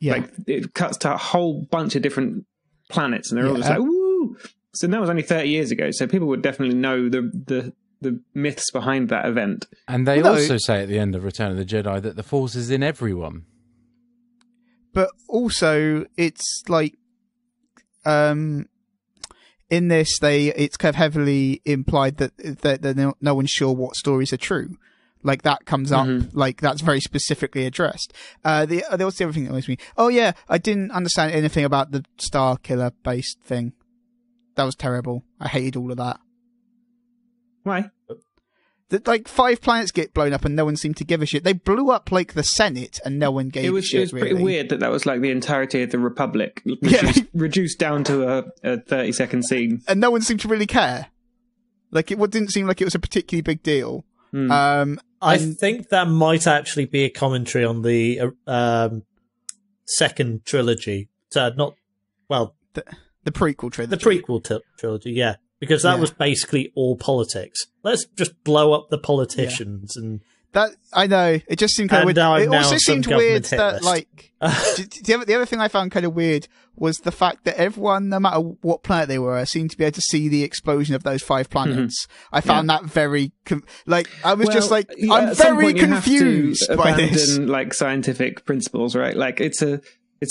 yeah. Like it cuts to a whole bunch of different planets, and they're all just Yeah. like, "Woo!" So that was only 30 years ago, so people would definitely know the myths behind that event. And they Well, no. also say at the end of Return of the Jedi that the Force is in everyone. But also, it's like, in this, it's kind of heavily implied that no one's sure what stories are true. Like that comes up, like that's very specifically addressed. There was the other thing that was me. Oh yeah, I didn't understand anything about the Star Killer based thing. That was terrible. I hated all of that. Why? That like 5 planets get blown up and no one seemed to give a shit. They blew up like the Senate and no one gave It a was shit. pretty really. weird that was like the entirety of the Republic, Yeah. reduced down to a 30-second scene. And no one seemed to really care. Like it didn't seem like it was a particularly big deal. I think that might actually be a commentary on the second trilogy. The The prequel trilogy. prequel trilogy, yeah. Because that was basically all politics. Let's just blow up the politicians and... That I know. It just seemed kind of And weird. I'm It now also on some seemed weird government hit that list. like the other thing I found kind of weird was the fact that everyone, no matter what planet they were, seemed to be able to see the explosion of those 5 planets. I found that very I was just like, I'm at some very point you have to confused by this. abandon like scientific principles, right? Like it's a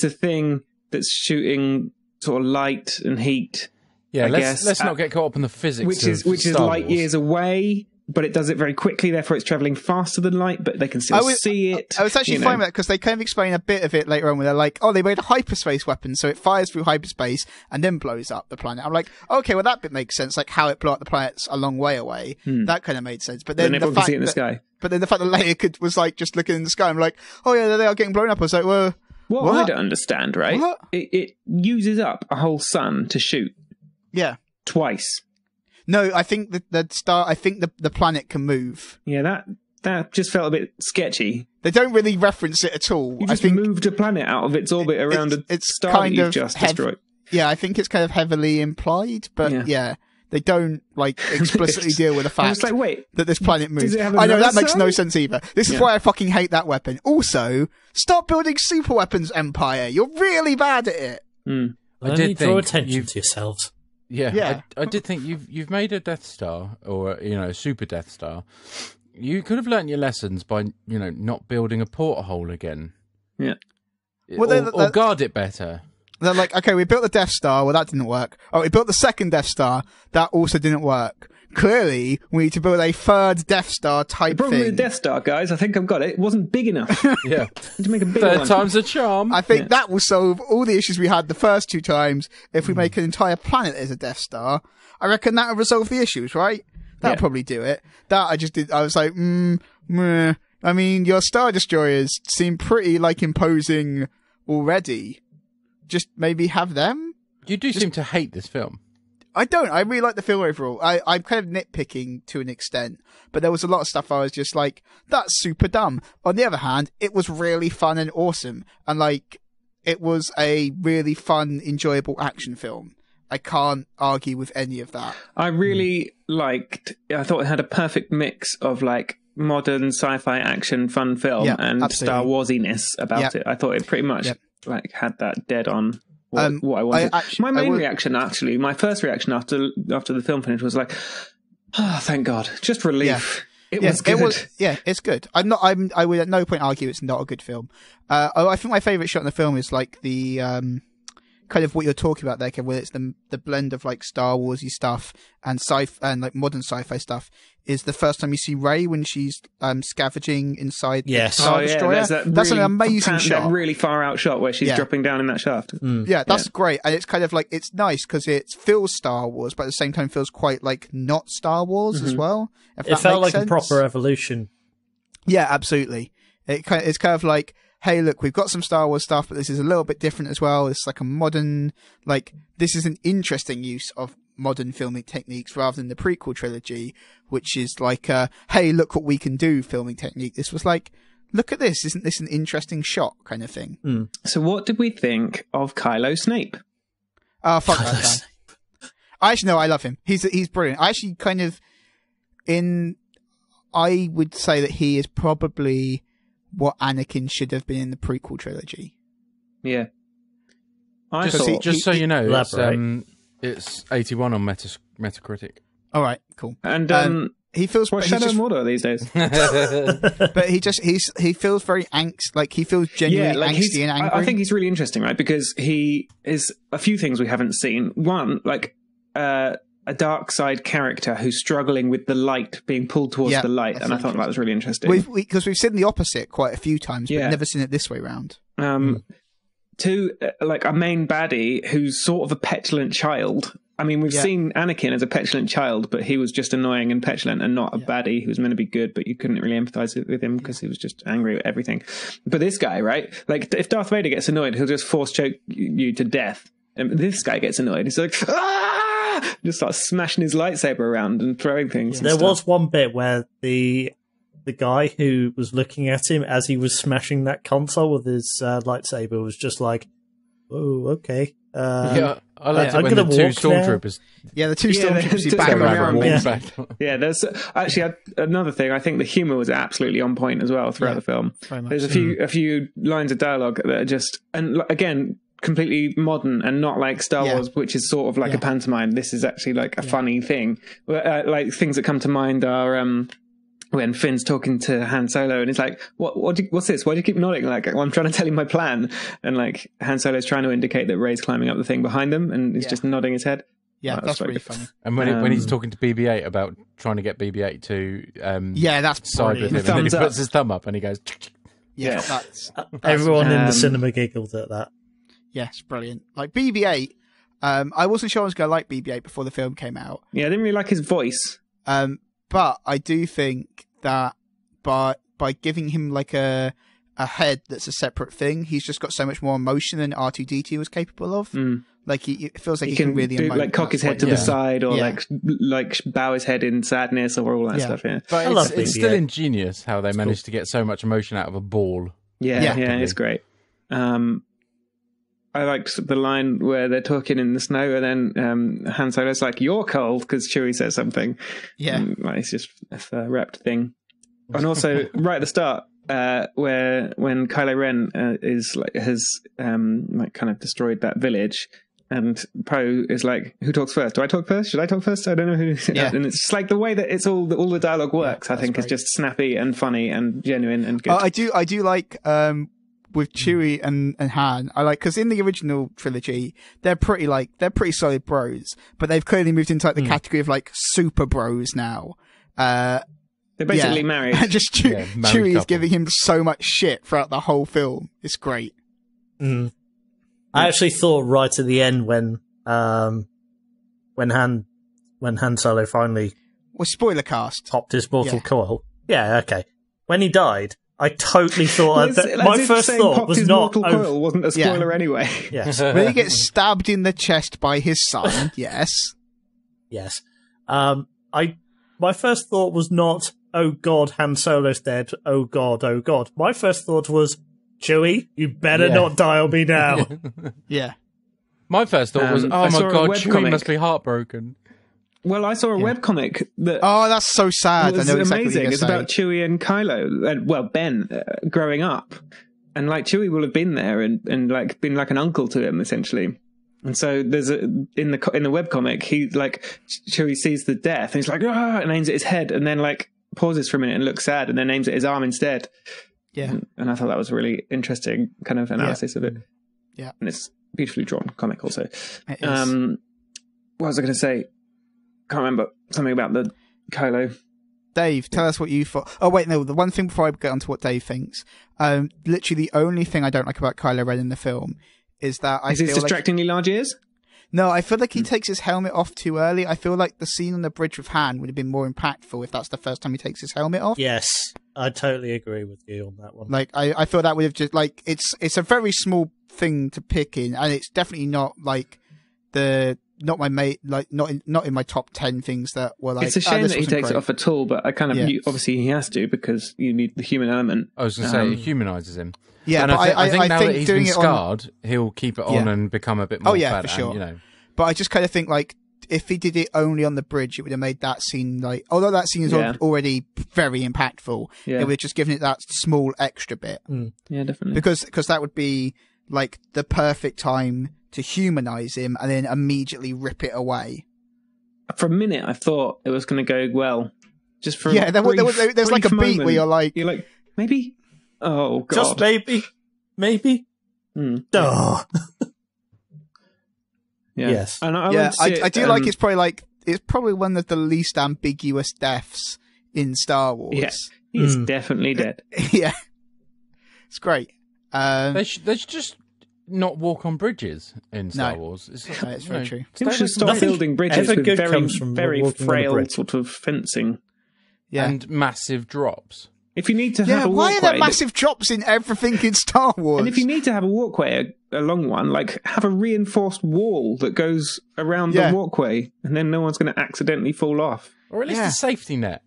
thing that's shooting sort of light and heat. Yeah, I let's guess, not get caught up in the physics which is Star light Wars. years away, but it does it very quickly. Therefore, it's traveling faster than light, but they can still see it. I was actually fine with that because they kind of explain a bit of it later on where they're like, oh, they made a hyperspace weapon, so it fires through hyperspace and then blows up the planet. I'm like, okay, well, that bit makes sense, like how it blew up the planets a long way away. That kind of made sense. But then everyone can see it in the sky. But then the fact that Leia was like just looking in the sky, I'm like, oh yeah, they are getting blown up. I was like, well, What I don't understand, right? What? It uses up a whole sun to shoot yeah. twice. No, I think the planet can move. Yeah, that just felt a bit sketchy. They don't really reference it at all. You just I think moved a planet out of its orbit around a it's star kind that you've of just destroyed. Yeah, I think it's kind of heavily implied, but yeah they don't like explicitly deal with the I fact was like, wait, that this planet moves. does it have I know another that makes sun? no sense either. This is why I fucking hate that weapon. Also, stop building super weapons, Empire. You're really bad at it. I Only did draw think attention to yourselves. Yeah. I did think you've made a Death Star or a super Death Star. You could have learnt your lessons by not building a porthole again. Yeah. Well, or guard it better. They're like, okay, we built the Death Star. Well, that didn't work. Oh, we built the second Death Star. That also didn't work. Clearly, we need to build a third Death Star type The problem thing. with Death Star, guys, I think I've got it. It wasn't big enough. Yeah. Need to make a bigger Third one. time's a charm. I think that will solve all the issues we had the first two times. If we make an entire planet as a Death Star, I reckon that will resolve the issues, right? That'll probably do it. That I just did. I was like, meh. I mean, your Star Destroyers seem pretty like imposing already. Just maybe have them. You do seem to hate this film. I don't. I really like the film overall. I'm kind of nitpicking to an extent, but there was a lot of stuff I was just like, that's super dumb. On the other hand, it was really fun and awesome. And like, it was a really fun, enjoyable action film. I can't argue with any of that. I really I thought it had a perfect mix of like modern sci-fi action fun film and absolutely. Star Warsiness about it. I thought it pretty much like had that dead on. What I wanted. My first reaction after the film finished was like, oh, thank God, just relief. It was good. It's good. I would at no point argue it's not a good film. I think my favourite shot in the film is like the kind of what you're talking about there, Kev, where it's the blend of like Star Warsy stuff and and like modern sci-fi stuff. Is the first time you see Rey when she's scavenging inside the Star Destroyer. That's an amazing shot. That really far out shot where she's dropping down in that shaft. Yeah, that's great. And it's kind of like, it's nice because it feels Star Wars, but at the same time feels quite like not Star Wars as well. It felt like a proper evolution. Yeah, absolutely. It's kind of like, hey, look, we've got some Star Wars stuff, but this is a little bit different as well. It's like a modern, like, this is an interesting use of modern filming techniques rather than the prequel trilogy, which is like, hey, look what we can do filming technique. This was like, look at this. Isn't this an interesting shot kind of thing? So what did we think of Kylo Snape? Oh, fuck that guy. I love him. He's brilliant. I actually kind of, I would say that he is probably what Anakin should have been in the prequel trilogy. Yeah. Just so you know, it's 81 on Metacritic. All right, cool. And he feels Shadow and Mordor these days. But he feels very like he feels genuinely angsty and angry. I think he's really interesting, right? Because he is a few things we haven't seen. One, like a dark side character who's struggling with the light, being pulled towards the light, and I thought that was really interesting. Because we've seen the opposite quite a few times, but never seen it this way round. Two, like a main baddie who's sort of a petulant child. I mean, we've seen Anakin as a petulant child, but he was just annoying and petulant and not a baddie who was meant to be good, but you couldn't really empathize with him because he was just angry at everything. But this guy, right? Like, if Darth Vader gets annoyed, he'll just force choke you to death. And this guy gets annoyed. He's like, ah! Just starts smashing his lightsaber around and throwing things. There was one bit where the guy who was looking at him as he was smashing that console with his lightsaber was just like, oh, okay. I liked it when the two stormtroopers. Yeah, the two stormtroopers back around. Yeah, there's actually another thing. I think the humor was absolutely on point as well throughout the film. There's a few lines of dialogue that are just, and again, completely modern and not like Star Wars, which is sort of like a pantomime. This is actually like a funny thing. Like things that come to mind are when Finn's talking to Han Solo and he's like, what's this? Why do you keep nodding? Like, well, I'm trying to tell you my plan. And like Han Solo's trying to indicate that Rey's climbing up the thing behind him and he's just nodding his head. Yeah, that's really funny. And when he's talking to BB-8 about trying to get BB-8 to that's side with him, and then he puts his thumb up and he goes, that's everyone in the cinema giggled at that. Yes, brilliant. Like BB-8, I wasn't sure I was going to like BB-8 before the film came out. Yeah, I didn't really like his voice. But I do think that by giving him like a head that's a separate thing, he's just got so much more emotion than R2-D2 was capable of. Like it feels like he can really emote, like cock his head to the side or like bow his head in sadness or all that stuff. Yeah, but it's still ingenious how they managed to get so much emotion out of a ball. Yeah, it's great. I liked the line where they're talking in the snow and then Han Solo's like, you're cold, because Chewie says something. Yeah. It's just a wrapped thing. And also, right at the start, when Kylo Ren has kind of destroyed that village, and Poe is like, who talks first? Do I talk first? Should I talk first? I don't know who. Yeah. And it's just like the way that it's all the dialogue works, I think, is just snappy and funny and genuine and good. I do like with Chewie and Han, I like, because in the original trilogy, they're pretty solid bros, but they've clearly moved into like the category of like super bros now. They're basically married. And just married Chewie is couple. giving him so much shit throughout the whole film. It's great. I actually thought right at the end when Han Solo finally Well, spoiler cast. popped his mortal coil. Yeah, okay. When he died, I totally thought my first thought was not mortal coil wasn't a spoiler anyway. Yes. When he gets stabbed in the chest by his son, yes. Yes. My first thought was not, oh god, Han Solo's dead. Oh god, oh god. My first thought was, Chewie, you better not die on me now. Yeah. My first thought was, oh I my saw a god, webcomic. Chewie must be heartbroken. Well, I saw a webcomic that Oh, that's so sad. was I know exactly amazing. what It's you're about Chewie and Kylo, Ben, growing up. And like Chewie will have been there and like been like an uncle to him, essentially. And so there's in the webcomic, he like Chewie sees the death and he's like, ah, and aims at his head and then like pauses for a minute and looks sad and then aims at his arm instead. Yeah. And I thought that was a really interesting kind of analysis of it. Yeah. And it's beautifully drawn comic also. It is. What was I going to say? Can't remember. Something about the Kylo. Dave, tell us what you thought. Oh, wait, no. The one thing before I get on to what Dave thinks, literally the only thing I don't like about Kylo Ren in the film is that I Is feel his like... distractingly large ears? No, I feel like he takes his helmet off too early. I feel like the scene on the bridge with Han would have been more impactful if that's the first time he takes his helmet off. Yes, I totally agree with you on that one. Like, I feel that would have just, like, it's a very small thing to pick in, and it's definitely not, like, not in my top 10 things that were like... It's a shame this that he wasn't takes great. it off at all, but I kind of obviously he has to because you need the human element. I was going to say, it humanises him. Yeah, and but I think now that he's doing been it on... scarred, he'll keep it on and become a bit more for badass, sure. you know. But I just kind of think, like, if he did it only on the bridge, it would have made that scene, like... Although that scene is already very impactful, it would have just given it that small extra bit. Yeah, definitely. Because that would be, like, the perfect time to humanise him and then immediately rip it away. For a minute, I thought it was going to go well. Just for there's like a beat where you're like, maybe? Oh, God. Just maybe? Oh. Yeah. Yes. And I do like it's probably one of the least ambiguous deaths in Star Wars. Yes, he's definitely dead. Yeah, it's great. They should just not walk on bridges in Star Wars. It's very true. People should stop building bridges with very frail sort of fencing. Yeah. And massive drops. If you need to have a walkway... why are there massive drops in everything in Star Wars? And if you need to have a walkway, a long one, like have a reinforced wall that goes around the walkway, and then no one's going to accidentally fall off. Or at least a safety net.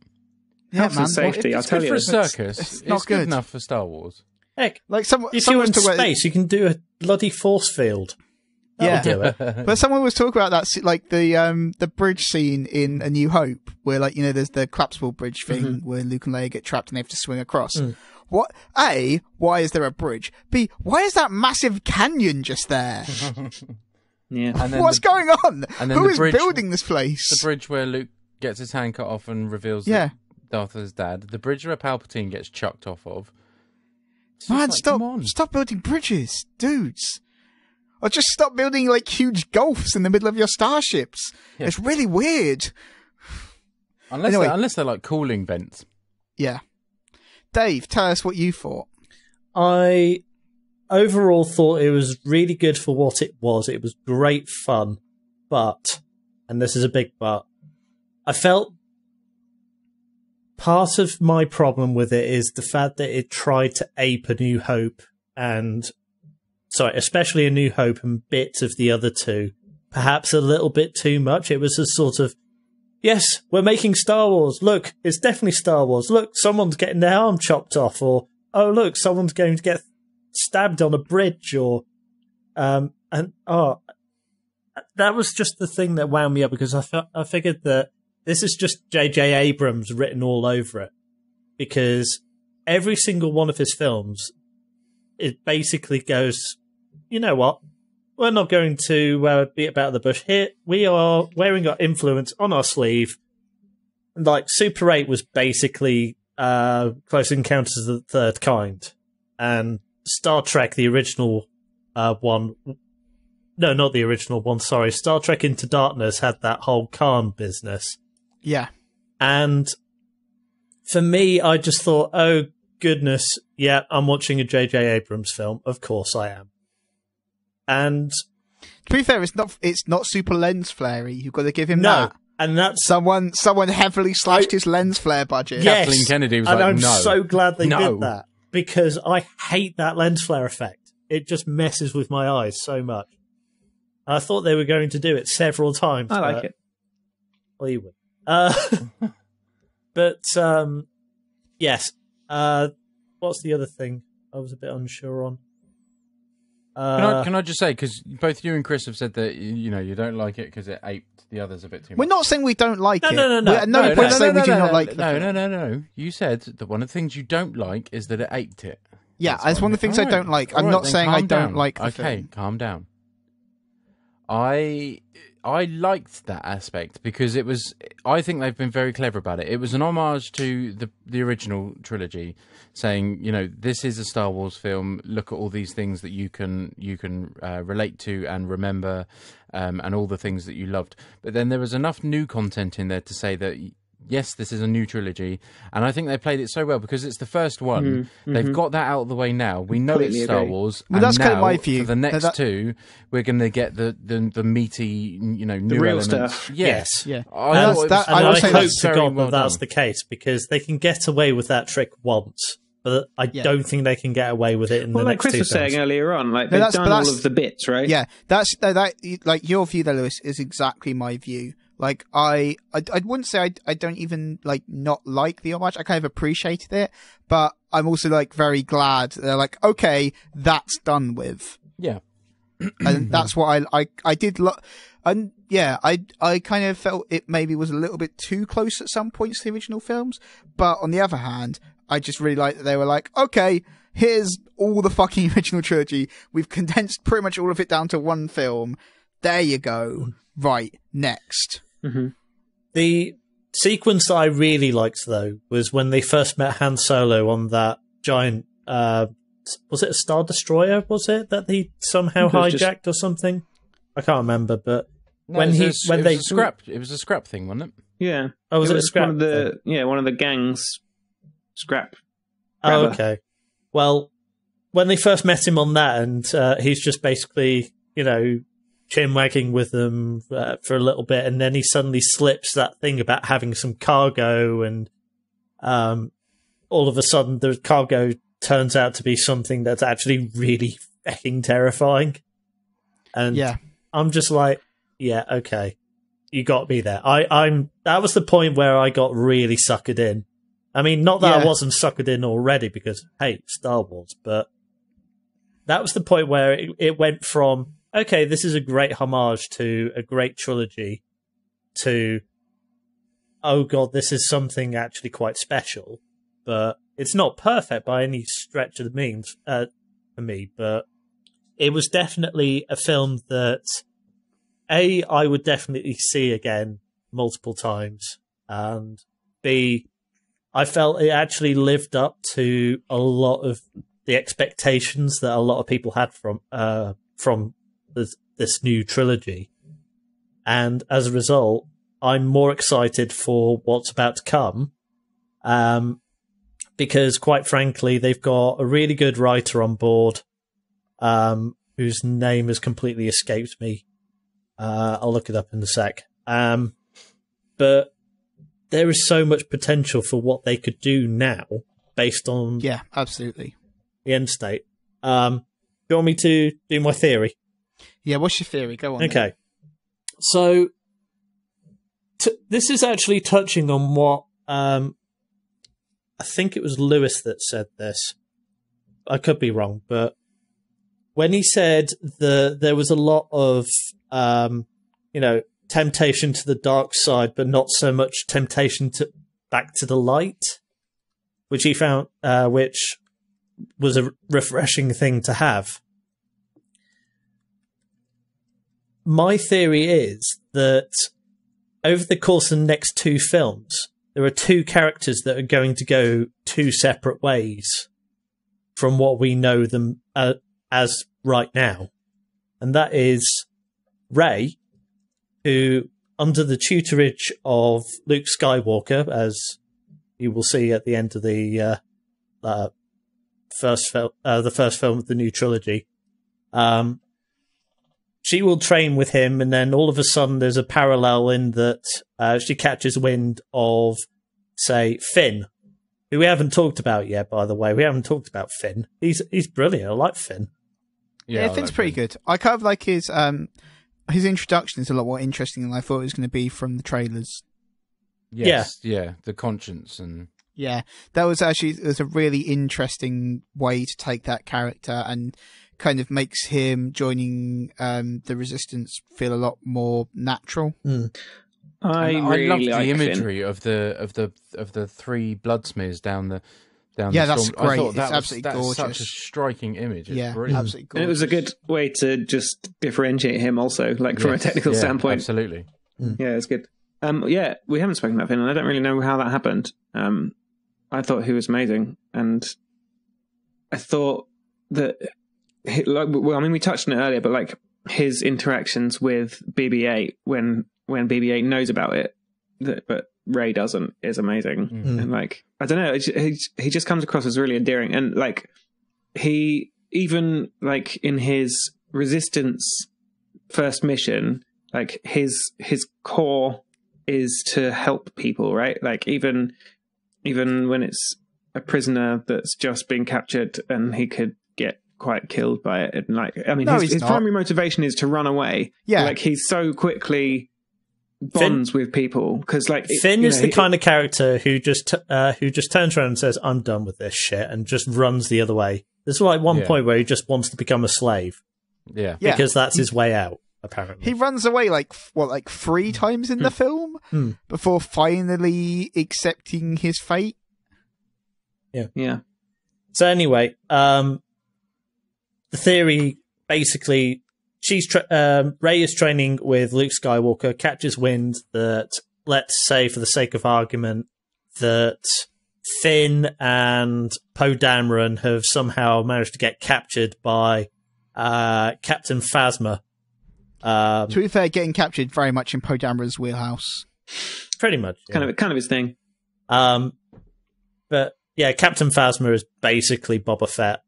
Yeah, man. Safety, I'll tell you. For a circus, it's not good enough for Star Wars. Heck, like if you're in space, you can do a bloody force field. That'll do it. But someone was talking about that, like the bridge scene in A New Hope, where there's the collapsible bridge thing where Luke and Leia get trapped and they have to swing across. What? A, why is there a bridge? B, why is that massive canyon just there? Yeah. And then what's going on? And then Who the is bridge, building this place? The bridge where Luke gets his hand cut off and reveals that Darth Vader's dad. The bridge where Palpatine gets chucked off of. Man, stop building bridges, dudes. Or just stop building like huge gulfs in the middle of your starships. Yeah. It's really weird. Unless they're like cooling vents. Yeah. Dave, tell us what you thought. I overall thought it was really good for what it was. It was great fun. But, and this is a big but, I felt part of my problem with it is the fact that it tried to ape A New Hope especially A New Hope and bits of the other two, perhaps a little bit too much. It was a sort of, yes, we're making Star Wars. Look, it's definitely Star Wars. Look, someone's getting their arm chopped off, or, oh, look, someone's going to get stabbed on a bridge, or, that was just the thing that wound me up, because I figured that this is just J.J. Abrams written all over it, because every single one of his films, it basically goes, you know what? We're not going to beat about the bush here. We are wearing our influence on our sleeve. Like, Super 8 was basically Close Encounters of the Third Kind. And Star Trek, the original one. No, not the original one, sorry. Star Trek Into Darkness had that whole Khan business. Yeah. And for me, I just thought, oh, goodness, yeah, I'm watching a J.J. Abrams film. Of course I am. And to be fair, it's not super lens flary. You've got to give him no, that. And that's someone heavily slashed his lens flare budget. Yes, Kathleen Kennedy was and like, I'm no. so glad they No. did that because I hate that lens flare effect. It just messes with my eyes so much. I thought they were going to do it several times. I like it. Well, you would. But yes. What's the other thing I was a bit unsure on? Can I just say, because both you and Chris have said that you don't like it because it aped the others a bit too much. We're not saying we don't like it. No. We're at no point saying we do not like the film. No. You said that one of the things you don't like is that it aped it. Yeah, that's one of the things I don't like. I'm not saying I don't like the film. Okay, calm down. I liked that aspect because I think they've been very clever about it. It was an homage to the original trilogy, saying, this is a Star Wars film. Look at all these things that you can relate to and remember, and all the things that you loved. But then there was enough new content in there to say that, yes, this is a new trilogy, and I think they played it so well because it's the first one. Mm-hmm. They've got that out of the way now. We know Completely it's Star agree. Wars. Well, and that's now, kind of my view. For the next two, we're going to get the meaty, new real elements. stuff. Yes. Yeah. I And thought I would say hope that's to very God well that that's done. the case because they can get away with that trick once, but I don't think they can get away with it in the Well, like next Chris two was films. saying earlier on, like No, they've done that's- all of the bits, right? Yeah, that's like your view there, Lewis, is exactly my view. Like I wouldn't say I don't even not like the homage. I kind of appreciated it, but I'm also very glad they're okay, that's done with. Yeah. And that's what I did. And yeah, I kind of felt it maybe was a little bit too close at some points to the original films, but on the other hand, I just really liked that they were okay, here's all the fucking original trilogy. We've condensed pretty much all of it down to one film. There you go. Right, next. Mm-hmm. The sequence that I really liked, though, was when they first met Han Solo on that giant, was it a Star Destroyer, was it, that he somehow hijacked or something? I can't remember, but No, when it was a scrap thing, wasn't it? Yeah. Oh, was it a scrap one of the gang's scrap. Oh, grabber. okay. Well, when they first met him on that, and he's just basically, chin-wagging with them for a little bit, and then he suddenly slips that thing about having some cargo, and all of a sudden the cargo turns out to be something that's actually really fucking terrifying. And Yeah. I'm just yeah, okay. You got me there. That was the point where I got really suckered in. I mean, not that I wasn't suckered in already because, hey, Star Wars, but that was the point where it went from, okay, this is a great homage to a great trilogy, to, oh god, this is something actually quite special, but it's not perfect by any stretch of the means for me, but it was definitely a film that, A, I would definitely see again multiple times, and B, I felt it actually lived up to a lot of the expectations that a lot of people had from this new trilogy. And as a result, I'm more excited for what's about to come. Because quite frankly, they've got a really good writer on board, whose name has completely escaped me. I'll look it up in a sec. But there is so much potential for what they could do now based on Yeah, absolutely. the end state. Do you want me to do my theory? Yeah, what's your theory? Go on. then. Okay. So, this is actually touching on what I think it was Lewis that said this. I could be wrong, but when he said there was a lot of, temptation to the dark side, but not so much temptation back to the light, which he found, which was a refreshing thing to have. My theory is that over the course of the next two films, there are two characters that are going to go two separate ways. from what we know them as right now. And that is Rey, who, under the tutorage of Luke Skywalker, as you will see at the end of the first film of the new trilogy, she will train with him, and then all of a sudden there's a parallel in that she catches wind of, say, Finn, who we haven't talked about yet, by the way. We haven't talked about Finn. He's brilliant. I like Finn. Yeah, Finn's pretty good. I kind of like his introduction is a lot more interesting than I thought it was going to be from the trailers. Yes, yeah, the conscience and... Yeah, that was actually a really interesting way to take that character and kind of makes him joining the Resistance feel a lot more natural. I really love like the imagery Finn. of the three blood smears down the that's storm. great. I thought It's absolutely gorgeous. Such a striking image. It's Yeah, brilliant. absolutely gorgeous. And it was a good way to just differentiate him also, like from a technical standpoint. Absolutely. Yeah, it's good. Yeah, we haven't spoken about Finn, and I don't really know how that happened. I thought he was amazing, and I thought that, we touched on it earlier, but like his interactions with BB-8 when BB-8 knows about it, but Rey doesn't, is amazing. And like, I don't know, he just comes across as really endearing, and like he even like in his Resistance first mission, like his core is to help people, right? Like even when it's a prisoner that's just been captured and he could get quite killed by it. And like, I mean, his primary motivation is to run away. Yeah. Like he's so quickly bonds with people because like Finn is the kind of character who just turns around and says, "I'm done with this shit," and just runs the other way. There's like one point where he just wants to become a slave. Yeah. Because that's his way out. Apparently. He runs away like 3 times in the film before finally accepting his fate. Yeah. So anyway, the theory basically, Rey is training with Luke Skywalker, catches wind that, let's say for the sake of argument, that Finn and Poe Dameron have somehow managed to get captured by Captain Phasma. To be fair, getting captured very much in Poe Dameron's wheelhouse. Pretty much. Yeah. Kind of his thing. But yeah, Captain Phasma is basically Boba Fett,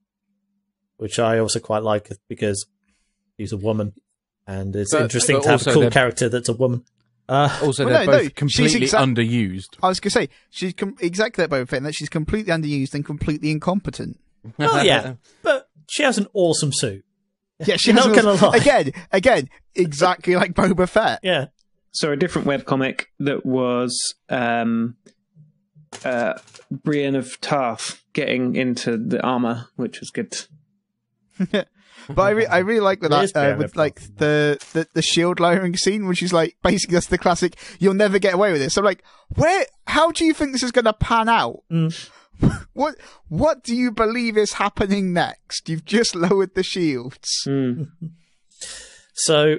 which I also quite like because he's a woman, and it's interesting to have a cool character that's a woman. They're both completely underused. I was going to say, she's exactly that Boba Fett, and that she's completely underused and completely incompetent. Well, yeah, but she has an awesome suit. Yeah, she's not going to lie. Again, exactly like Boba Fett. Yeah. So a different webcomic that was Brienne of Tarth getting into the armor, which was good. But I really like that with like the shield lowering scene, which is like basically that's the classic. You'll never get away with this. So I'm like, how do you think this is going to pan out? What do you believe is happening next? You've just lowered the shields. So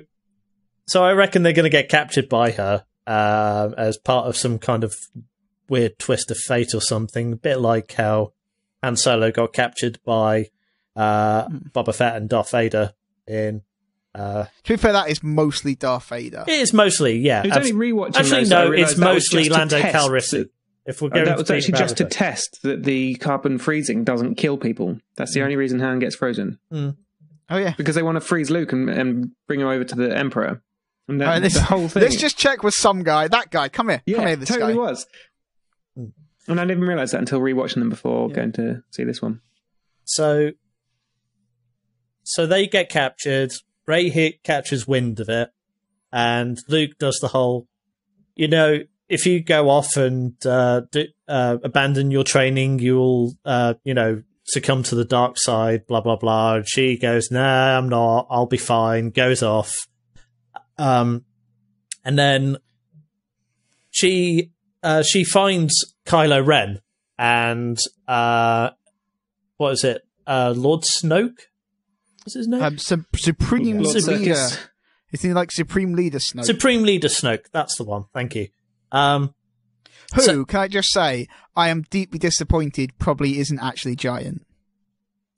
I reckon they're going to get captured by her as part of some kind of weird twist of fate or something. A bit like how Han Solo got captured by Boba Fett and Darth Vader in... to be fair, that is mostly Darth Vader. It is mostly, yeah. Only rewatching actually, no, it's mostly Lando Calrissian. If we're going that was actually just to test that the carbon freezing doesn't kill people. That's the only reason Han gets frozen. Oh yeah, because they want to freeze Luke and bring him over to the Emperor. And that, the whole thing. Let's just check with some guy. That guy, come here. Yeah, come here, this totally guy. was. And I didn't realise that until rewatching them before going to see this one. So they get captured. Rey catches wind of it, and Luke does the whole, if you go off and abandon your training, you'll, succumb to the dark side, blah, blah, blah. And she goes, nah, I'm not. I'll be fine. Goes off. And then she finds Kylo Ren and, what is it? Lord Snoke? What's his name? Supreme Leader. Isn't he like Supreme Leader Snoke? Supreme Leader Snoke. That's the one. Thank you. Who, can I just say, I am deeply disappointed probably isn't actually giant.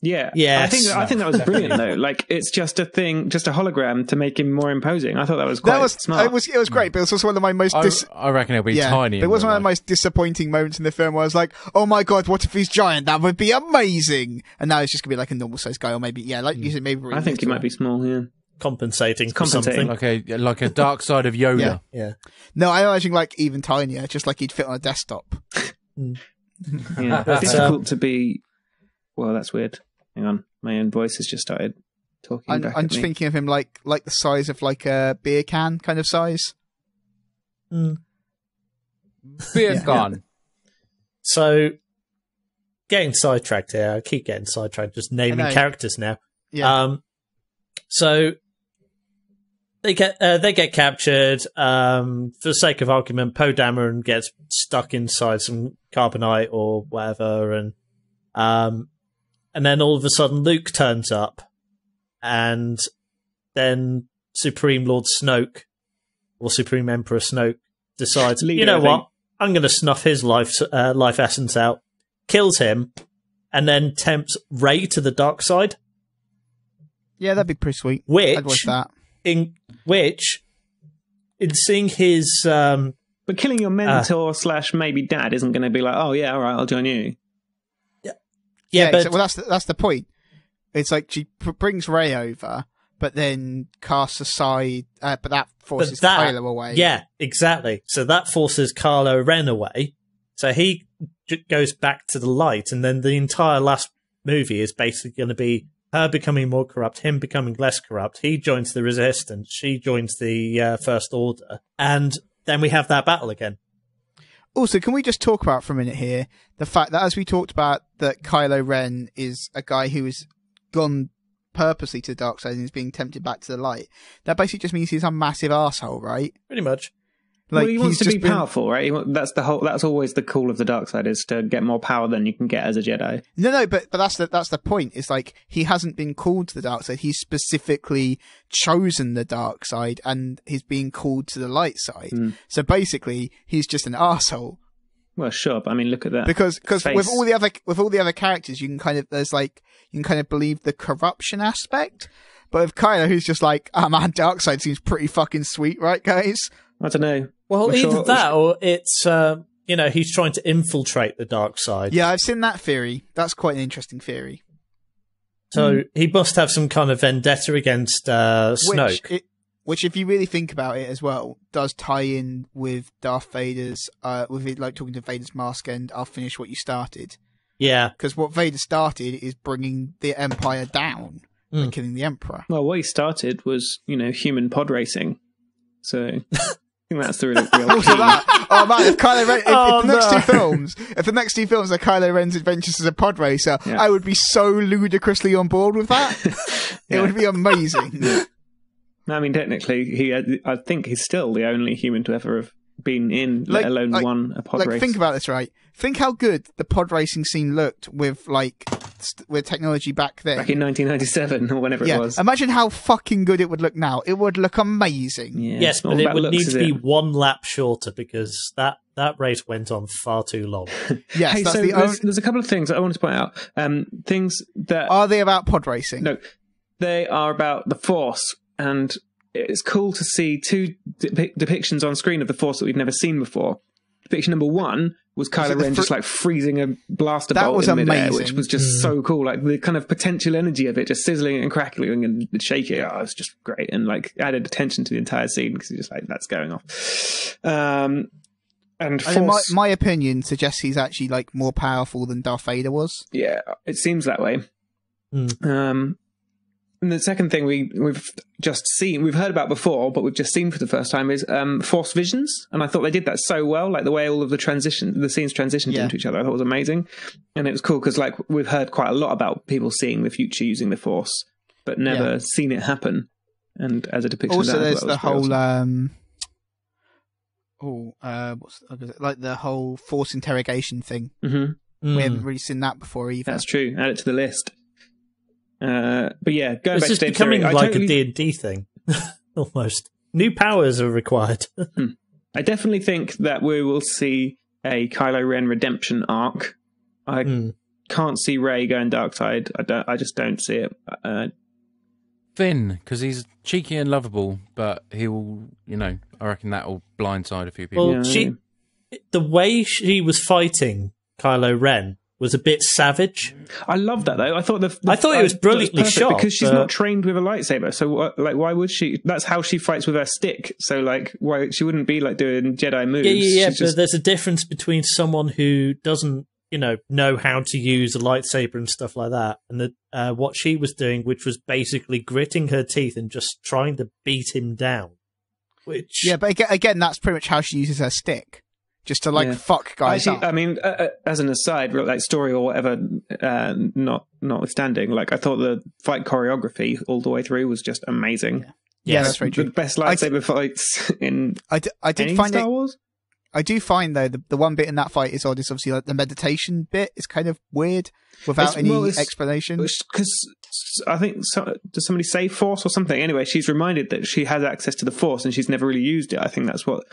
Yeah, Yes. I think that was brilliant though. Like, it's just a thing, just a hologram to make him more imposing. I thought that was quite smart. It was great, but it was also one of my most. I reckon it'll be tiny. But it was one of the most disappointing moments in the film where I was like, "Oh my god, what if he's giant? That would be amazing!" And now it's just gonna be like a normal sized guy, or maybe like you said, maybe. Really I think he might be small. Yeah, compensating for something like a dark side of Yoda. Yeah. No, I imagine like even tinier, just like he'd fit on a desktop. Yeah, difficult to be. Well, that's weird. Hang on, my own voice has just started talking. I'm just thinking of him like the size of like a beer can kind of size. Beer can. So, getting sidetracked here. I keep getting sidetracked, just naming characters now. Yeah. So they get captured. For the sake of argument, Poe Dameron gets stuck inside some carbonite or whatever, and then all of a sudden Luke turns up, and then Supreme Lord Snoke, or Supreme Emperor Snoke, decides, you know what, I'm going to snuff his life essence out, kills him, and then tempts Rey to the dark side. Yeah, that'd be pretty sweet. I'd watch that. In seeing his... but killing your mentor / maybe dad isn't going to be like, oh yeah, all right, I'll join you. Yeah, but that's the point. It's like she brings Rey over, but then casts aside, but that forces Kylo away. Yeah, exactly. So that forces Kylo Ren away. So he goes back to the light, and then the entire last movie is basically going to be her becoming more corrupt, him becoming less corrupt. He joins the Resistance, she joins the First Order, and then we have that battle again. Also, can we just talk about for a minute here the fact that, as we talked about, that Kylo Ren is a guy who has gone purposely to the dark side and is being tempted back to the light. That basically just means he's a massive arsehole, right? Pretty much. Like, well, he wants to be powerful, right? That's always the call of the dark side, is to get more power than you can get as a Jedi. No, but that's the point. It's like he hasn't been called to the dark side. He's specifically chosen the dark side, and he's being called to the light side. So basically, he's just an arsehole. Well, sure, but I mean, look at that. Because with all the other characters, you can kind of believe the corruption aspect. But with Kylo, who's just like, oh man, dark side seems pretty fucking sweet, right, guys? I don't know. Well, either that or it's, he's trying to infiltrate the dark side. Yeah, I've seen that theory. That's quite an interesting theory. So he must have some kind of vendetta against Snoke. Which, if you really think about it as well, does tie in with Darth Vader's, with it, like talking to Vader's mask and I'll finish what you started. Yeah. Because what Vader started is bringing the Empire down and killing the Emperor. Well, what he started was, human pod racing. So... I think that's the real also that. Oh man, if Kylo Ren, if the next two films are Kylo Ren's adventures as a pod racer, I would be so ludicrously on board with that. It would be amazing. I mean, technically, I think he's still the only human to ever have been in, let alone won a pod race. Think about this, right? Think how good the pod racing scene looked with technology back then. Back in 1997 or whenever it was. Imagine how fucking good it would look now. It would look amazing. Yeah, yes, but it would need to be one lap shorter because that race went on far too long. Yes, hey, that's there's a couple of things I wanted to point out. Things that... Are they about pod racing? No, they are about the Force, and it's cool to see two depictions on screen of the Force that we've never seen before. Depiction number one was Kylo Ren just like freezing a blaster bolt in midair, which was just so cool. Like the kind of potential energy of it, just sizzling and crackling and shaking. Oh, it was just great, and like added attention to the entire scene because you're just like, that's going off. And Force... my opinion suggests he's actually like more powerful than Darth Vader was. Yeah, it seems that way. And the second thing we've just seen, we've heard about before, but we've just seen for the first time is Force visions. And I thought they did that so well, like the way all of the scenes transitioned into each other. I thought it was amazing. And it was cool because like we've heard quite a lot about people seeing the future using the Force, but never seen it happen. And as a depiction also, of that, there's the whole awesome. like the whole Force interrogation thing. Mm-hmm. We haven't really seen that before either. That's true. Add it to the list. But yeah, going back to Dave's becoming theory, like a D&D thing, almost. New powers are required. I definitely think that we will see a Kylo Ren redemption arc. I can't see Rey going dark side. I just don't see it. Finn, because he's cheeky and lovable, but he'll, I reckon that'll blindside a few people. Well, the way she was fighting Kylo Ren was a bit savage. I love that though. I thought it was brilliantly shot because she's not trained with a lightsaber. So why would she? That's how she fights with her stick. So why she wouldn't be doing Jedi moves? Yeah. But there's a difference between someone who doesn't, know how to use a lightsaber and stuff like that, and what she was doing, which was basically gritting her teeth and just trying to beat him down. Which but again, that's pretty much how she uses her stick. Just to fuck guys up. I mean, as an aside, story or whatever, notwithstanding, I thought the fight choreography all the way through was just amazing. Yeah, that's very true. The best lightsaber fights in I did find Star Wars. I do find though the one bit in that fight is odd. Is obviously the meditation bit is kind of weird without any explanation. Because I think does somebody say Force or something? Anyway, she's reminded that she has access to the Force and she's never really used it. I think that's what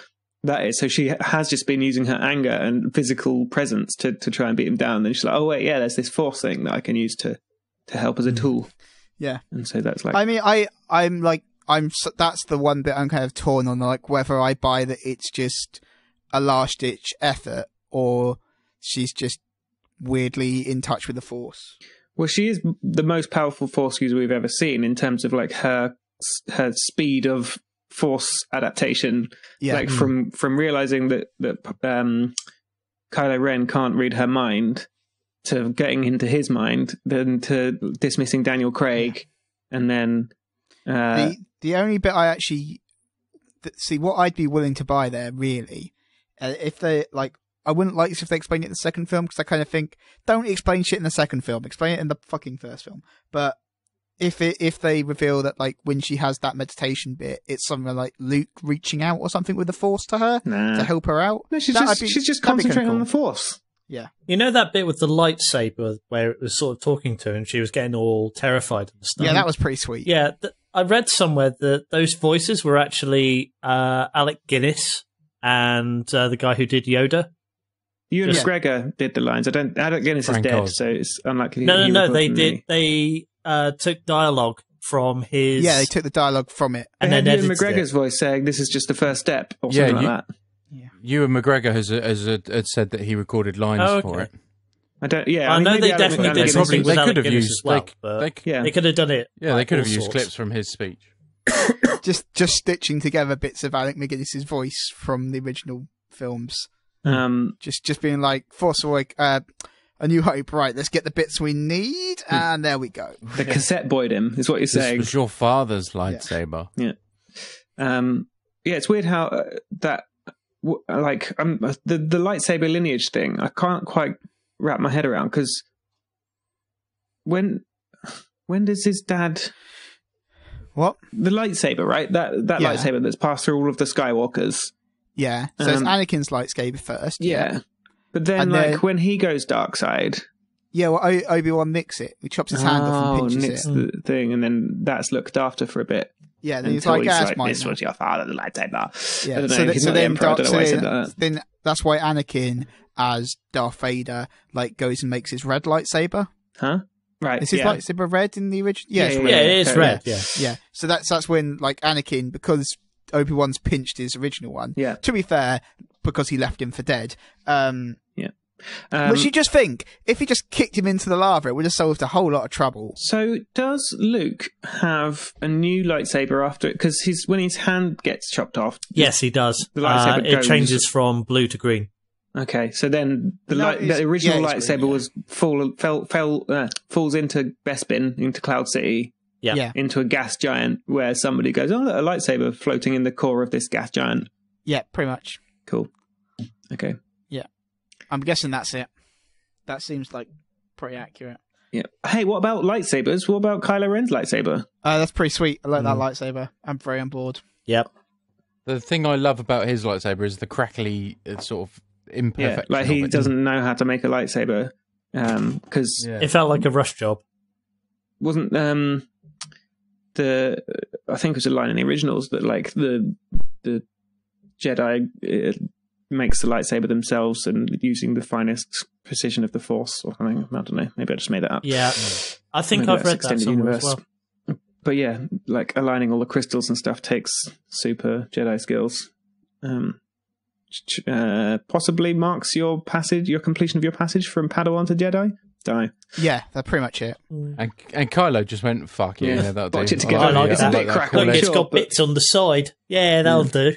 that is. So she has just been using her anger and physical presence to try and beat him down. And she's like, oh wait, yeah, there's this Force thing that I can use to help as a tool. Yeah, and so that's I mean, that's the one bit I'm kind of torn on, whether I buy that it's just a last ditch effort or she's just weirdly in touch with the Force. Well, she is the most powerful Force user we've ever seen in terms of her speed of Force adaptation. Yeah. From realizing that Kylo Ren can't read her mind to getting into his mind, then to dismissing Daniel Craig, and then the only bit I actually see what I'd be willing to buy there really. If they I wouldn't like if they explain it in the second film, because I kind of think don't explain shit in the second film, explain it in the fucking first film. But if they reveal that when she has that meditation bit, it's something like Luke reaching out or something with the Force to her to help her out. No, she's just concentrating on the Force. Yeah, that bit with the lightsaber where it was sort of talking to her and she was getting all terrified and stuff. Yeah, that was pretty sweet. Yeah, I read somewhere that those voices were actually Alec Guinness and the guy who did Yoda. Ewan McGregor did the lines. Alec Guinness is dead, Oz. So it's unlikely. No. They did. They took dialogue from his. Yeah, they took the dialogue from it, and then Ewan McGregor's voice saying, "This is just the first step," or something like that. Yeah. Ewan McGregor has said that he recorded lines for it. I don't. Yeah, I know they definitely did. They could have used. They could have done it. Yeah, they could have used clips from his speech. just stitching together bits of Alec McGuinness's voice from the original films. Just being like Force Awakens, A New Hope. Right, let's get the bits we need, and there we go. The cassette boyed him, is what you're saying. This was your father's lightsaber. Yeah. It's weird how that the lightsaber lineage thing. I can't quite wrap my head around because when does his dad? What? The lightsaber, right? That lightsaber that's passed through all of the Skywalkers. Yeah, so it's Anakin's lightsaber first. Yeah. But then, when he goes dark side... Yeah, well, Obi-Wan nicks it. He chops his hand off and pinches nicks the thing, and then that's looked after for a bit. Yeah, then he's like, this was your father's lightsaber. Yeah, I don't know, he's not the Emperor, I don't know why he said that. Then that's why Anakin, as Darth Vader, goes and makes his red lightsaber. Huh? Right. Is his lightsaber red in the original? Yeah, it is red. Yeah. So that's when Anakin, because Obi-Wan's pinched his original one. Yeah. To be fair, because he left him for dead. Yeah. Which you just think, if he just kicked him into the lava, it would have solved a whole lot of trouble. So does Luke have a new lightsaber after it? Because when his hand gets chopped off... Yes, he does. The lightsaber it changes from blue to green. Okay, so then the original lightsaber was falls into Bespin, into Cloud City, into a gas giant, where somebody goes, "Oh, look, a lightsaber floating in the core of this gas giant." Yeah, pretty much. Cool. Okay. Yeah, I'm guessing that's it. That seems pretty accurate. Yeah. Hey, what about lightsabers? What about Kylo Ren's lightsaber? That's pretty sweet. I like that lightsaber. I'm very on board. Yep. The thing I love about his lightsaber is the crackly sort of imperfection. Yeah, he doesn't know how to make a lightsaber because it felt like a rush job. Wasn't I think it was a line in the originals that the Jedi makes the lightsaber themselves and using the finest precision of the Force or something. I don't know. Maybe I just made that up. Yeah, I think Maybe I've that's read that extended somewhere universe. as well. But yeah, like aligning all the crystals and stuff takes super Jedi skills. Possibly marks your completion of your passage from Padawan to Jedi. Don't know. Yeah, that's pretty much it. And Kylo just went, fuck it, yeah, that'll Botch do. it together. I like It's that. a bit crackly. Look, it's sure, got but- bits on the side. Yeah, that'll do.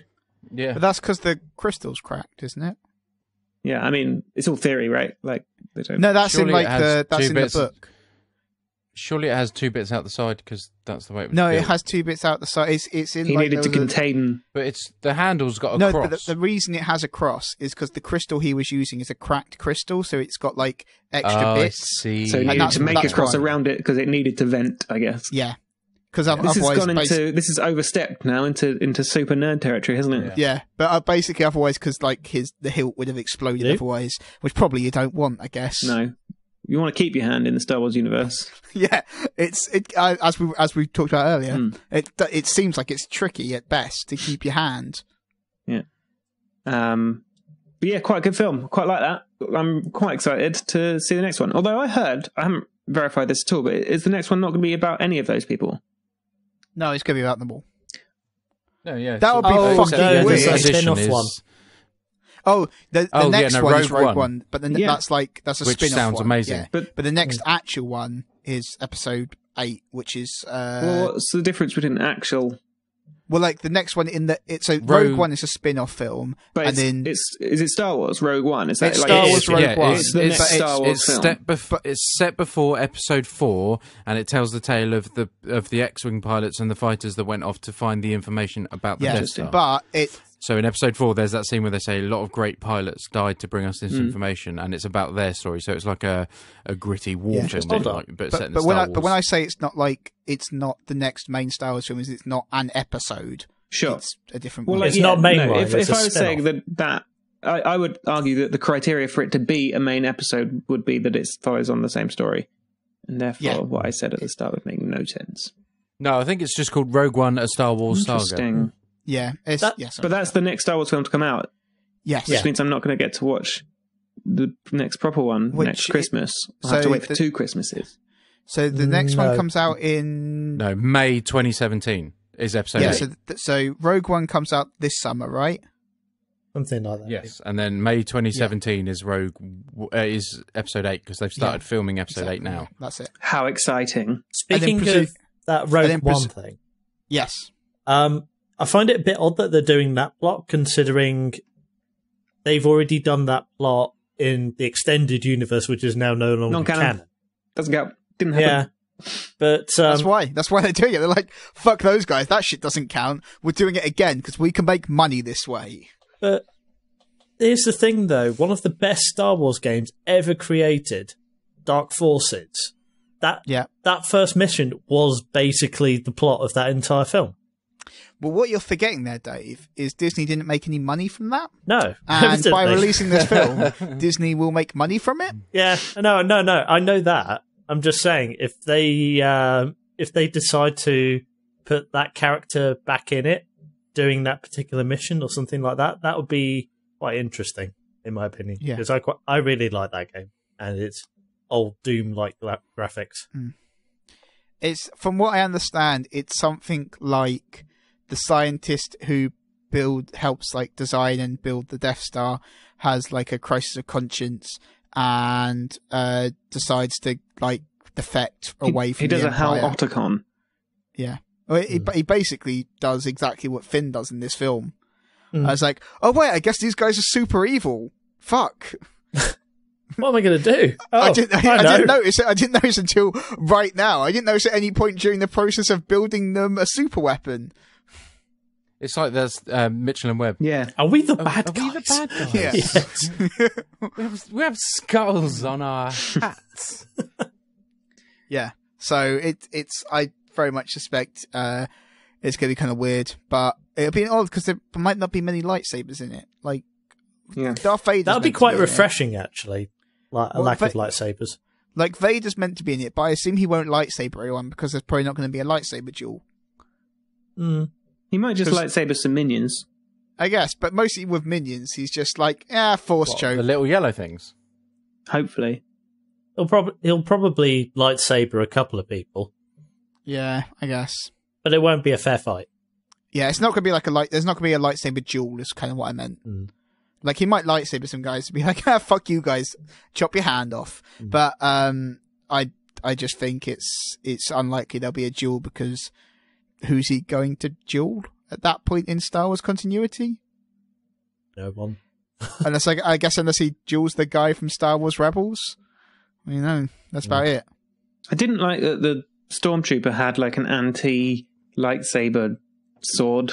Yeah. But that's because the crystal's cracked, isn't it? Yeah, I mean, it's all theory, right? Like, they don't... No, that's Surely in it has that's two in bits. the book. Surely it has 2 bits out the side because that's the way it was No, it built. has 2 bits out the side. It's in. He like, needed there to was a- contain... But it's the handle's got a No, cross. but the reason it has a cross is because the crystal he was using is a cracked crystal, so it's got like extra I bits. see. So he And needed that's- to make a that's cross why. around it because it needed to vent, I guess. Yeah, because This has otherwise, gone into... This is overstepped now into super nerd territory, hasn't it? yeah, but basically otherwise, because like the hilt would have exploded Yeah. otherwise, which probably you don't want, I guess. No. You want to keep your hand in the Star Wars universe. Yeah, as we talked about earlier, Hmm. it seems like it's tricky at best to keep your hand. Yeah. But yeah, quite a good film. Quite like that. I'm quite excited to see the next one. Although I haven't verified this at all, but is the next one not going to be about any of those people? No, it's going to be about them all. No, yeah. That would be Oh, fucking no, weird. there's a Edition spin-off is- one. Oh, the next no, one is Rogue Rogue One. One, but then Yeah. that's a Which spin-off sounds one. amazing. Yeah. But- But the next actual one is Episode 8, which is Well, what's the difference between actual... well, like the next one Rogue Rogue- One is a spin-off film, But and then is it Star Wars Rogue One? Is that It's like Star it Wars is- Rogue One. It's the next Star Wars film. It's set before Episode 4, and it tells the tale of the X-wing pilots and the fighters that went off to find the information about the yeah, Death Star. but So in Episode 4, there's that scene where they say a lot of great pilots died to bring us Hmm. this information, and it's about their story. So it's like a gritty war Yeah. film, Hold on. like, but set in but Star when Wars. I say it's not the next main Star Wars film, is it's not an episode. Sure. It's a different Well, one. It's not mainline, If it's a I was saying spin-off. that I would argue that the criteria for it to be a main episode would be that it follows on the same story, and therefore Yeah. what I said at the start would make no sense. No, I think it's just called Rogue One: A Star Wars Saga. Interesting. yeah, sorry. But that's the next Star Wars film to come out, yes. which means I'm not going to get to watch the next proper one Which next Christmas. I'll have so to wait for the- 2 Christmases. So the next one No. comes out in No, May 2017 is Episode 8. So Rogue One comes out this summer, right? Something like that. Yes, and then May 2017 is is Episode 8 because they've started filming Episode 8 now. That's it. How exciting! Speaking presu- of that and Rogue then One presu- thing, Yes. I find it a bit odd that they're doing that plot, considering they've already done that plot in the extended universe, which is now no longer Non-canon. canon. Doesn't go. Didn't happen. Yeah, but That's why they're doing it. They're like, fuck those guys. That shit doesn't count. We're doing it again because we can make money this way. But here's the thing, though. One of the best Star Wars games ever created, Dark Forces, that first mission was basically the plot of that entire film. Well, what you're forgetting there, Dave, is Disney didn't make any money from that. No. And by evidently. releasing this film, Disney will make money from it. Yeah, no. I know that. I'm just saying, if they decide to put that character back in it, doing that particular mission or something like that, that would be quite interesting, in my opinion. Yeah. Because I really like that game, and it's old Doom-like graphics. It's, from what I understand, it's something like the scientist who helps like design and build the Death Star has like a crisis of conscience and decides to like defect away from He does the a Hal Empire. Otacon. Yeah. Well, he basically does exactly what Finn does in this film. Mm. I was like, oh wait, I guess these guys are super evil. Fuck. What am I going to do? Oh, I didn't know. notice it. I didn't notice until right now. I didn't notice at any point during the process of building them a super weapon. It's like there's Mitchell and Webb. Yeah. Are we the bad Are guys? we the bad guys? Yeah. We have skulls on our hats. Yeah. So it's I very much suspect it's going to be kind of weird, but it'll be odd because there might not be many lightsabers in it. Like Yeah. Darth Vader's That would be meant to quite in it. refreshing, actually. Like a Well, lack of lightsabers. Like Vader's meant to be in it, but I assume he won't lightsaber anyone because there's probably not going to be a lightsaber duel. Mm. He might just 'Cause- lightsaber some minions. I guess, but mostly with minions, he's just like, force choke. The little yellow things. Hopefully. He'll probably lightsaber a couple of people, Yeah, I guess. but it won't be a fair fight. Yeah, it's not going to be like there's not going to be a lightsaber duel, is kind of what I meant. Like, he might lightsaber some guys to be like, fuck you guys, chop your hand off. But I just think it's unlikely there'll be a duel, because who's he going to duel at that point in Star Wars continuity? No one. Unless he duels the guy from Star Wars Rebels. You know, that's about it. I didn't like that the Stormtrooper had like an anti-lightsaber sword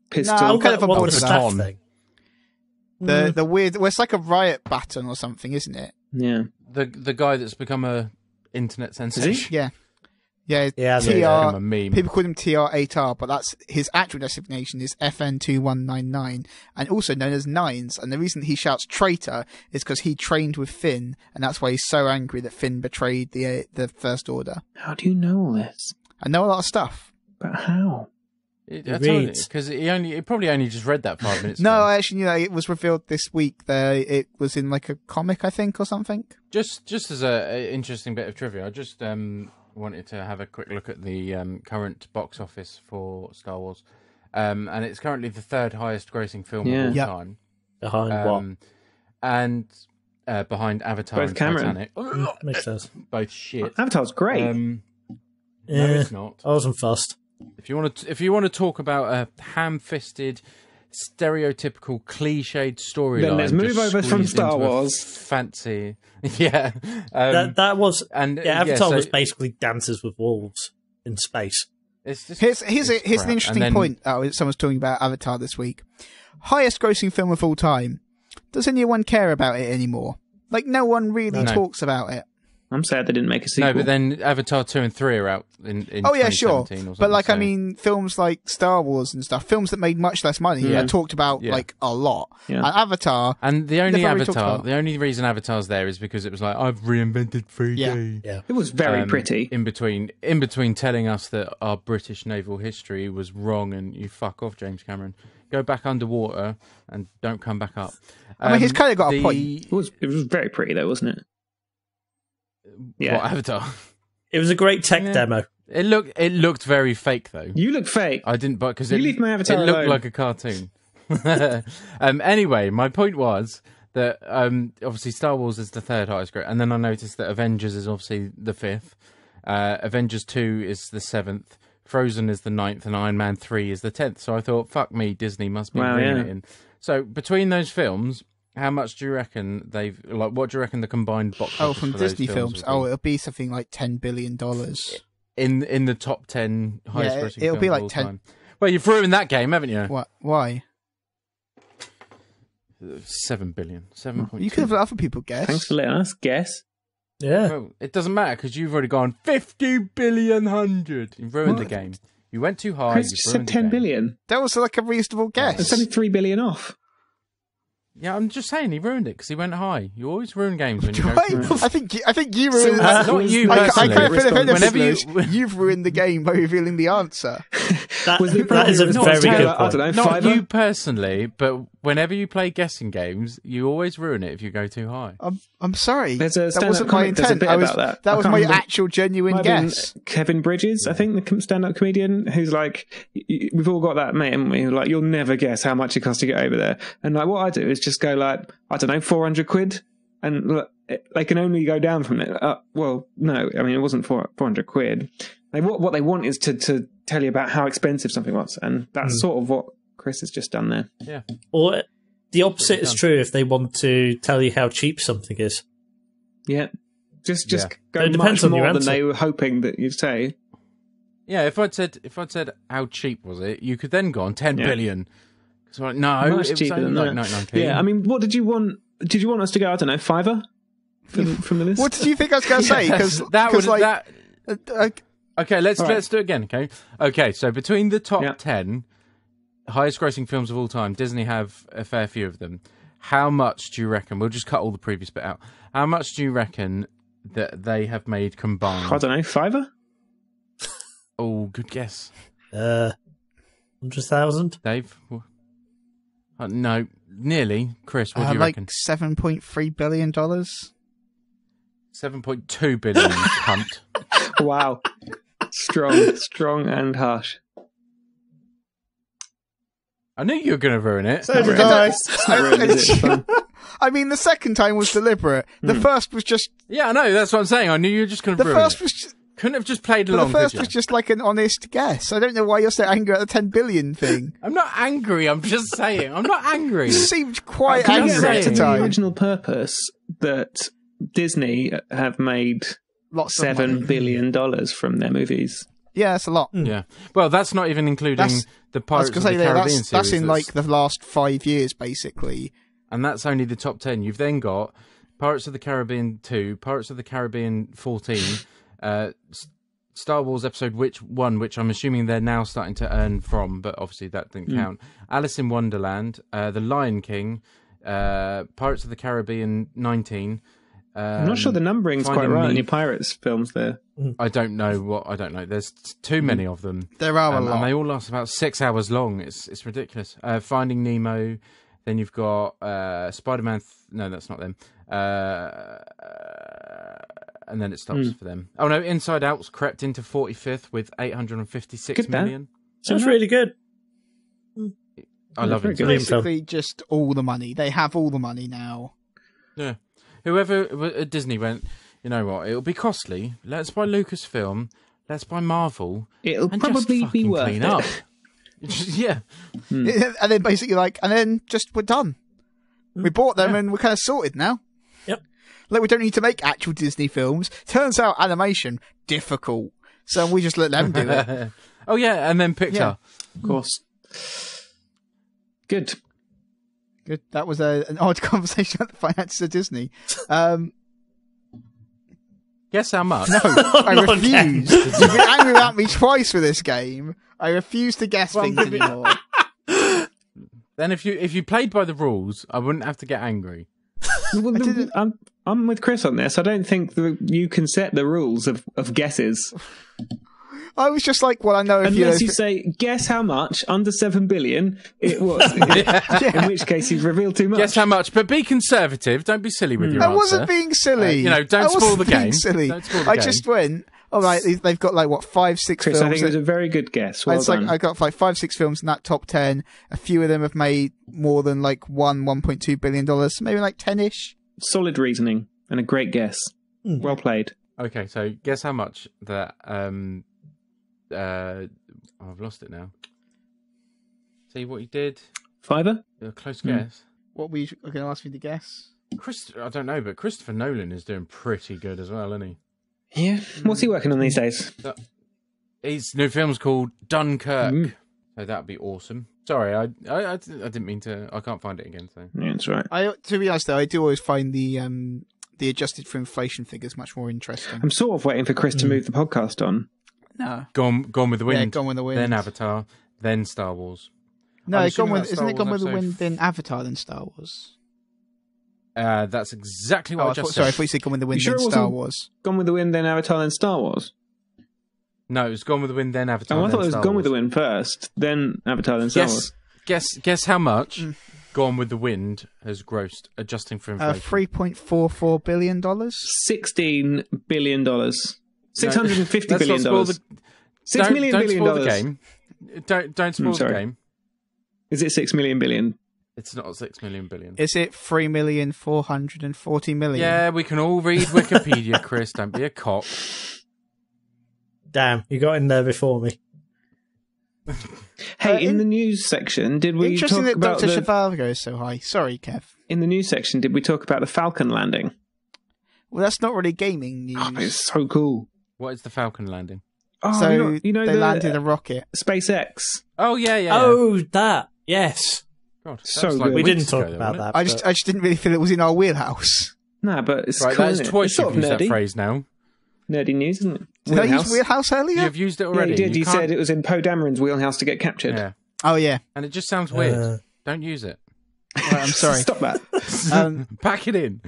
pistol. No, I'm kind of a What bored the with staff that. thing? The weird, well, it's like a riot baton or something, isn't it? Yeah. The guy that's become a internet sensation. Yeah. Yeah, Yeah, TR, become a meme. people call him TR8R, but that's his actual designation is FN2199, and also known as Nines. And the reason he shouts traitor is because he trained with Finn, and that's why he's so angry that Finn betrayed the First Order. How do you know all this? I know a lot of stuff. But how? Because he probably only just read that 5 minutes No, ago. I actually knew that it was revealed this week that it was in like a comic, I think, or something. Just as a interesting bit of trivia, I just wanted to have a quick look at the current box office for Star Wars, and it's currently the third highest grossing film of all time. Behind what? And behind Avatar Both and Cameron. Titanic. Makes sense. Both shit. Avatar's great. No, it's not. I wasn't fussed. If you want to talk about a ham-fisted, stereotypical, cliched storyline, Then let's move just over from squeezed Star into a Wars. Fancy, yeah. That was Avatar so was basically Dances with Wolves in space. It's just, Here's it's an crap. interesting And then- point. Someone's talking about Avatar this week. Highest grossing film of all time. Does anyone care about it anymore? Like, no one really No. talks about it. I'm sad they didn't make a sequel. No, but then Avatar 2 and 3 are out in Oh yeah, sure. 2017 or something, But like, so- I mean, films like Star Wars and stuff, films that made much less money, are talked about like a lot. Yeah. And Avatar, And the only Never really talked Avatar, about. the only reason Avatar's there is because it was like, I've reinvented 3D. Yeah. It was very pretty. In between telling us that our British naval history was wrong and you fuck off, James Cameron. Go back underwater and don't come back up. I mean, he's kind of got a point. It was very pretty though, wasn't it? Yeah. What, Avatar? It was a great tech demo. It looked very fake though. You look fake. I didn't, but because You it leave my Avatar looked alone. like a cartoon. Anyway, my point was that obviously Star Wars is the third highest grade, and then I noticed that Avengers is obviously the fifth. Avengers 2 is the seventh. Frozen is the 9th, and Iron Man 3 is the 10th. So I thought, fuck me, Disney must be bringing it in. So between those films, how much do you reckon what do you reckon the combined box office from for those Disney films. will be? It'll be something like $10 billion. In the top 10 highest Yeah, grossing it'll be films like of all 10 time. Well, you've ruined that game, haven't you? What? Why? 7 billion. 7.2. You could have let other people guess. Thanks for letting us guess. Yeah. Well, it doesn't matter because you've already gone 50 billion hundred. You've ruined the game. You went too high. Chris You've just ruined said the 10 game. billion. That was like a reasonable guess. It's only 3 billion off. Yeah, I'm just saying he ruined it because he went high. You always ruin games when you go. Wait, through. I think you ruined Not you I personally. kind of feel offended, Whenever listeners. You've ruined the game by revealing the answer. That Was it that is a probably very good I point. don't know, Not fiver? you personally, but whenever you play guessing games, you always ruin it if you go too high. I'm sorry. There's a that stand-up wasn't my comic, there's a intent. bit I was, about that. I was can't my remember. actual genuine Might have been guess. Kevin Bridges, I think, the stand-up comedian, who's like, we've all got that mate, haven't we? Who, like, you'll never guess how much it costs to get over there. And like, what I do is just go like, I don't know, 400 quid, and look, they can only go down from it. Well, no, I mean, it wasn't 400 quid. What they want is to tell you about how expensive something was, and that's sort of what Chris has just done there. Yeah. Or the opposite is true if they want to tell you how cheap something is. Yeah, just Yeah. go It depends much on your more than answer. they were hoping that you'd say. Yeah, if I'd said how cheap was it, you could then go on 10 Yeah. billion. So like, no, Much it was cheaper only than like that. 99p. Yeah, I mean, what did you want? Did you want us to go? I don't know, fiver from the list. What did you think I was going to say? Because Okay, let's All right. do it again. Okay. So between the top Yeah. 10 highest grossing films of all time, Disney have a fair few of them. How much do you reckon? We'll just cut all the previous bit out. How much do you reckon that they have made combined? I don't know, fiver. Oh, good guess, 100,000? Dave. No, nearly. Chris, what do you like reckon? $7.3 billion. 7.2 billion, cunt. Wow. Strong and harsh. I knew you were going to ruin it. So did I. It's not ruined, is it? It's fun. I mean, the second time was deliberate. The first was just. Yeah, I know. That's what I'm saying. I knew you were just going to The ruin first it. was. Just, Couldn't have just played but along, the first could you? was just like an honest guess. I don't know why you're so angry at the 10 billion thing. I'm not angry. I'm just saying. I'm not angry. You seemed quite I'm angry just at saying. the The time. original purpose that Disney have made Lots of $7 money. billion from their movies. Yeah, that's a lot. Yeah. Well, that's not even including That's- the I was Pirates going of to the say Caribbean that's series. in like the last 5 years, basically. And that's only the top 10. You've then got Pirates of the Caribbean 2, Pirates of the Caribbean 14, Star Wars Episode One, which I'm assuming they're now starting to earn from, but obviously that didn't count. Alice in Wonderland, The Lion King, Pirates of the Caribbean 19. I'm not sure the numbering's quite Finding right in Me- your Pirates films there. I don't know. There's too many of them. There are a And lot. they all last about 6 hours long. It's ridiculous. Finding Nemo. Then you've got Spider-Man. No, that's not them. And then it stops for them. Oh no, Inside Out's crept into 45th with 856 Good, Dan. million. Sounds really good. I love very it. good. Basically, just all the money. They have all the money now. Yeah. Whoever at Disney went, you know what? It'll be costly. Let's buy Lucasfilm. Let's buy Marvel. It'll and probably just be fucking worth clean it. up. Yeah. And then basically and then just we're done. We bought them and we're kind of sorted now. Yep. Like we don't need to make actual Disney films. Turns out animation, difficult. So we just let them do it. Oh yeah, and then Pixar. Yeah. Of course. Good. Good. That was an odd conversation about the finances of Disney. Guess how much? No, I Not refuse. You've been angry at me twice for this game. I refuse to guess things anymore. Then if you played by the rules, I wouldn't have to get angry. Well, I'm with Chris on this. I don't think that you can set the rules of guesses. I was just like, well, I know if Unless you say, guess how much under 7 billion it was. In which case you've revealed too much. Guess how much, but be conservative. Don't be silly with your I answer. wasn't being silly. Don't I spoil wasn't the being game. Silly. Don't spoil the I game. just went, all right, they've got like, what, 5, 6 Chris, films. I think it was a very good guess. Well It's done. like I got like 5, 6 films in that top 10. A few of them have made more than like $1.2 billion. So maybe like 10-ish. Solid reasoning and a great guess. Well played. Okay, so guess how much that I've lost it now. See what you did? Fiver? A close guess. What were you going to ask me to guess? I don't know, but Christopher Nolan is doing pretty good as well, isn't Yeah. What's he working on these days? he? His new film's called Dunkirk. So that'd be awesome. Sorry, I didn't mean to. I can't find it again. So Yeah, that's right. To be honest though, I do always find the adjusted for inflation figures much more interesting. I'm sort of waiting for Chris to move the podcast on. No. Gone with the Wind. Yeah, Gone with the Wind. Then Avatar. Then Star Wars. No, I'm Gone assuming with, that's isn't Star it Gone Wars with the episode Wind, then Avatar, then Star Wars? That's exactly what I just Sorry, I said. thought you said Gone with the Wind, sure then it Star wasn't- Wars. Gone with the Wind, then Avatar, then Star Wars. No, it was Gone with the Wind, then Avatar. Oh, I then thought it was Star Gone with the Wars. Wind first, then Avatar, then Star Wars. Guess how much Gone with the Wind has grossed, adjusting for inflation. $3.44 billion. $16 billion. $650 Let's not billion. spoil the- $6 million don't billion. spoil the game. Don't spoil the sorry. game. Is it 6 million billion? It's not 6 million billion. Is it 3,440,000,000? Yeah, we can all read Wikipedia, Chris. Don't be a cock. Damn, you got in there before me. Hey, in the news section, did we Interesting talk that about Dr. Zhivago is so high. Sorry, Kev. in the news section? Did we talk about the Falcon landing? Well, that's not really gaming news. Oh, it's so cool. What is the Falcon landing? Oh, So you know they the landed a rocket. SpaceX. Oh, yeah. Oh, that. Yes. God, that so was like good. We weeks didn't talk ago, about wasn't that. I just didn't really feel it was in our wheelhouse. Nah, but it's it? Right, cool, that is isn't it? twice It's sort you've of used that nerdy. phrase now. Nerdy news, isn't it? Did I use wheelhouse earlier? You've used it Yeah, already. you did. You can't- said it was in Poe Dameron's wheelhouse to get captured. Yeah, Oh, yeah. and it just sounds weird. Uh, Don't use it. Right, I'm sorry. Stop that. Pack it in.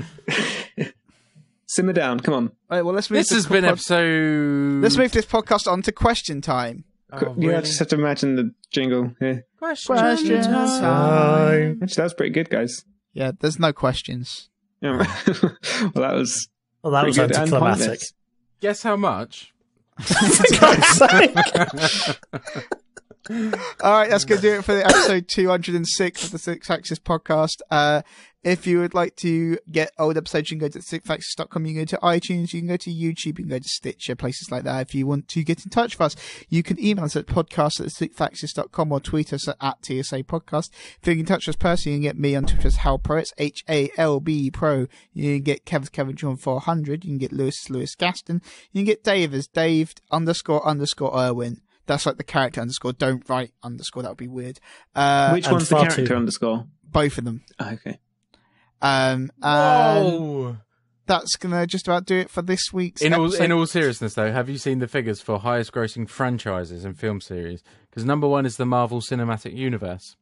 Simmer down. Come on. Right, well, let's move This has been episode. Let's move this podcast on to question time. Oh, Yeah, I really? just have to imagine the jingle. Yeah. Question Question time. Actually, that was pretty good, guys. Yeah, there's no questions. Yeah. Well, that was was pretty good and anticlimactic. pointless. Guess how much? For God's sake. All right, that's going to do it for the episode 206 of the Sixth Axis podcast. If you would like to get old episodes, you can go to TheSixthAxis.com, you can go to iTunes, you can go to YouTube, you can go to Stitcher, places like that. If you want to get in touch with us, you can email us at podcast@TheSixthAxis.com or tweet us at TSA Podcast. If you can touch us personally, you can get me on Twitter as HalPro, it's HALB Pro. You can get Kevin John 400, you can get Lewis Gaston, you can get Dave as Dave__ Irwin. That's like the character underscore. Don't write underscore. That would be weird. Which and one's the far character too- underscore? Both of them. Oh, okay. Whoa! That's gonna just about do it for this week's In episode. all seriousness, though, have you seen the figures for highest-grossing franchises and film series? Because number one is the Marvel Cinematic Universe,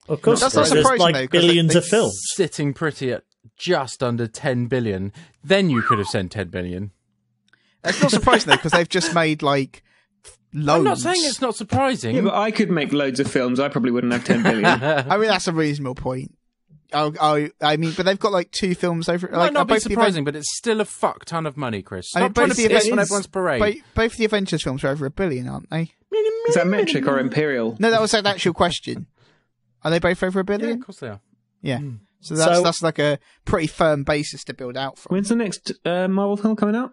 Of course, That's not there's surprising, like though, 'cause billions they- of films. sitting pretty at just under 10 billion. Then you could have sent 10 billion. That's not surprising though, because they've just made like loads. I'm not saying it's not surprising. Yeah, but I could make loads of films. I probably wouldn't have 10 billion. I mean, that's a reasonable point. I mean, but they've got like 2 films over. It Like, might not be both the surprising, but it's still a fuck ton of money, Chris. I mean, Stop trying to both be the this on Avengers- everyone's parade. Both the Avengers films are over $1 billion, aren't they? Is that metric or imperial? No, that was an actual question. Are they both over $1 Yeah, billion? of course they are. Yeah. Hmm. So So- that's like a pretty firm basis to build out from. When's the next Marvel film coming out?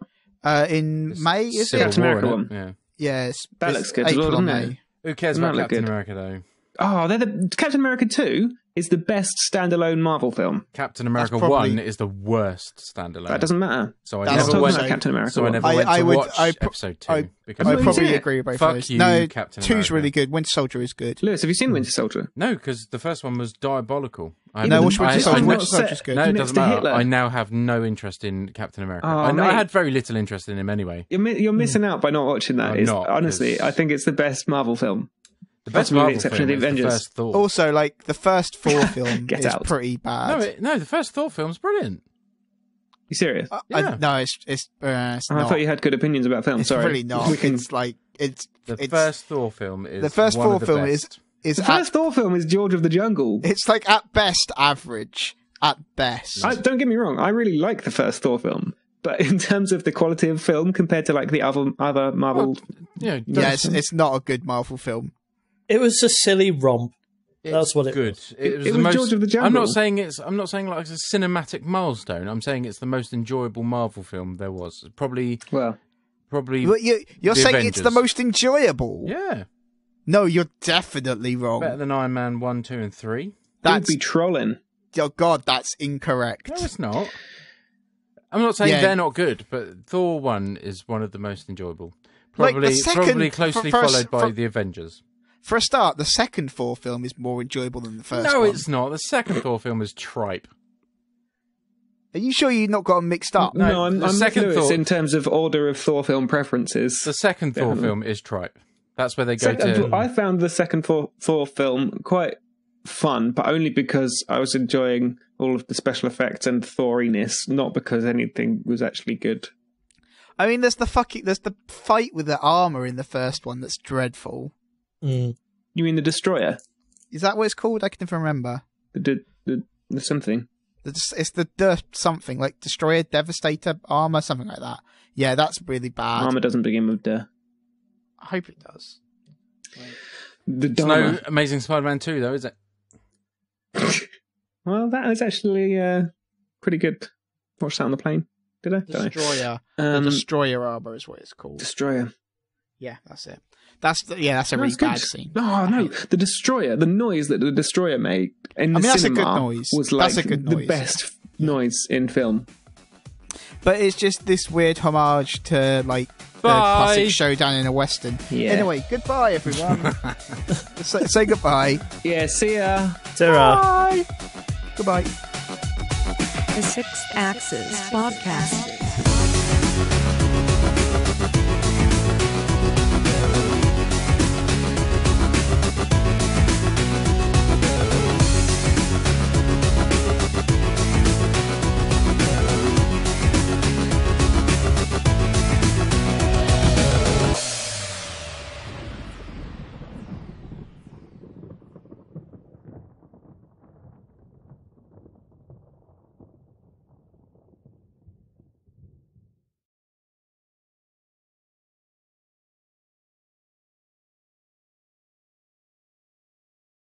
In May, is Civil it? Captain War, America innit? one. Yeah. Yes. That looks good as well, April or doesn't it? May. Who cares Doesn't about that look Captain good? America, though? Oh, Captain America 2 is the best standalone Marvel film. Captain America probably- 1 is the worst standalone. That doesn't matter. So I That's Let's never talk went. about Captain America. So I one. never went to I would- watch I pro- episode 2 I- because I I've probably seen it. agree with both Fuck of those. you, No, Captain 2's America. really good. Winter Soldier is good. Lewis, have you seen Winter Soldier? No, because the first one was diabolical. I No, haven't- watch Winter I- Soldier. I- Winter set Soldier's good. No, it next doesn't to matter. Hitler. I now have no interest in Captain America. Oh, I mate. had very little interest in him anyway. You're missing out by not watching that. I'm It's- not, honestly, 'cause- I think it's the best Marvel film. The best Possibly with the Marvel exception film of the is the Avengers. first Thor. Also, like the first Thor film Get is out. pretty bad. No, the first Thor film's brilliant. You serious? Yeah. No, it's I not. thought you had good opinions about films. It's Sorry. really not. We can- It's like it's The it's, first Thor film is the first one Thor of the film best. is The first Thor film is George of the Jungle. it's like at best average. At best. Don't get me wrong, I really like the first Thor film, but in terms of the quality of film compared to like the other Marvel, Yeah, Yeah, it's not a good Marvel film. It was a silly romp. That's what it good. was. It was It the was most. George of the Jungle. I'm not saying like it's a cinematic milestone. I'm saying it's the most enjoyable Marvel film there was. Probably. well, But you're The saying it's the Avengers. most enjoyable. Yeah, No, you're definitely wrong. better than Iron Man 1, 2, and 3. you'd That's be trolling. oh god, that's incorrect. No, it's not. I'm not saying Yeah. they're not good, but Thor 1 is one of the most enjoyable. Like, the Probably, second- probably closely for- followed by for- the Avengers. For a start, the second Thor film is more enjoyable than the first No, one. it's not. The second Thor film is tripe. Are you sure you've not got them mixed up? No, No, I'm the with second Lewis Thor- in terms of order of Thor film preferences. The second Thor Definitely. film is tripe. That's where they go I to. found the second Thor film quite fun, but only because I was enjoying all of the special effects and Thoriness, not because anything was actually good. I mean, there's the fight with the armor in the first one that's dreadful. Mm. You mean the Destroyer? Is that what it's called? I can never remember. The something? It's the something like Destroyer, Devastator, armor, something like that. Yeah, that's really bad. Armor doesn't begin with the. I hope it does. The It's no Dharma. Amazing Spider-Man 2, though, is it? Well, that is actually pretty good. Watched that on the plane. Did I? Don't know. Destroyer. The Destroyer armor is what it's called. Destroyer. Yeah, that's it. That's a really That's good. bad scene. Oh no, the Destroyer. The noise that the Destroyer made in the that's a cinema good noise. was like That's a good the noise. best noise in film. But it's just this weird homage to like the Bye. classic showdown in a western. Yeah. Anyway, goodbye everyone. say goodbye. Yeah, see ya. Ta-ra. Bye. Goodbye. The Sixth Axis podcast.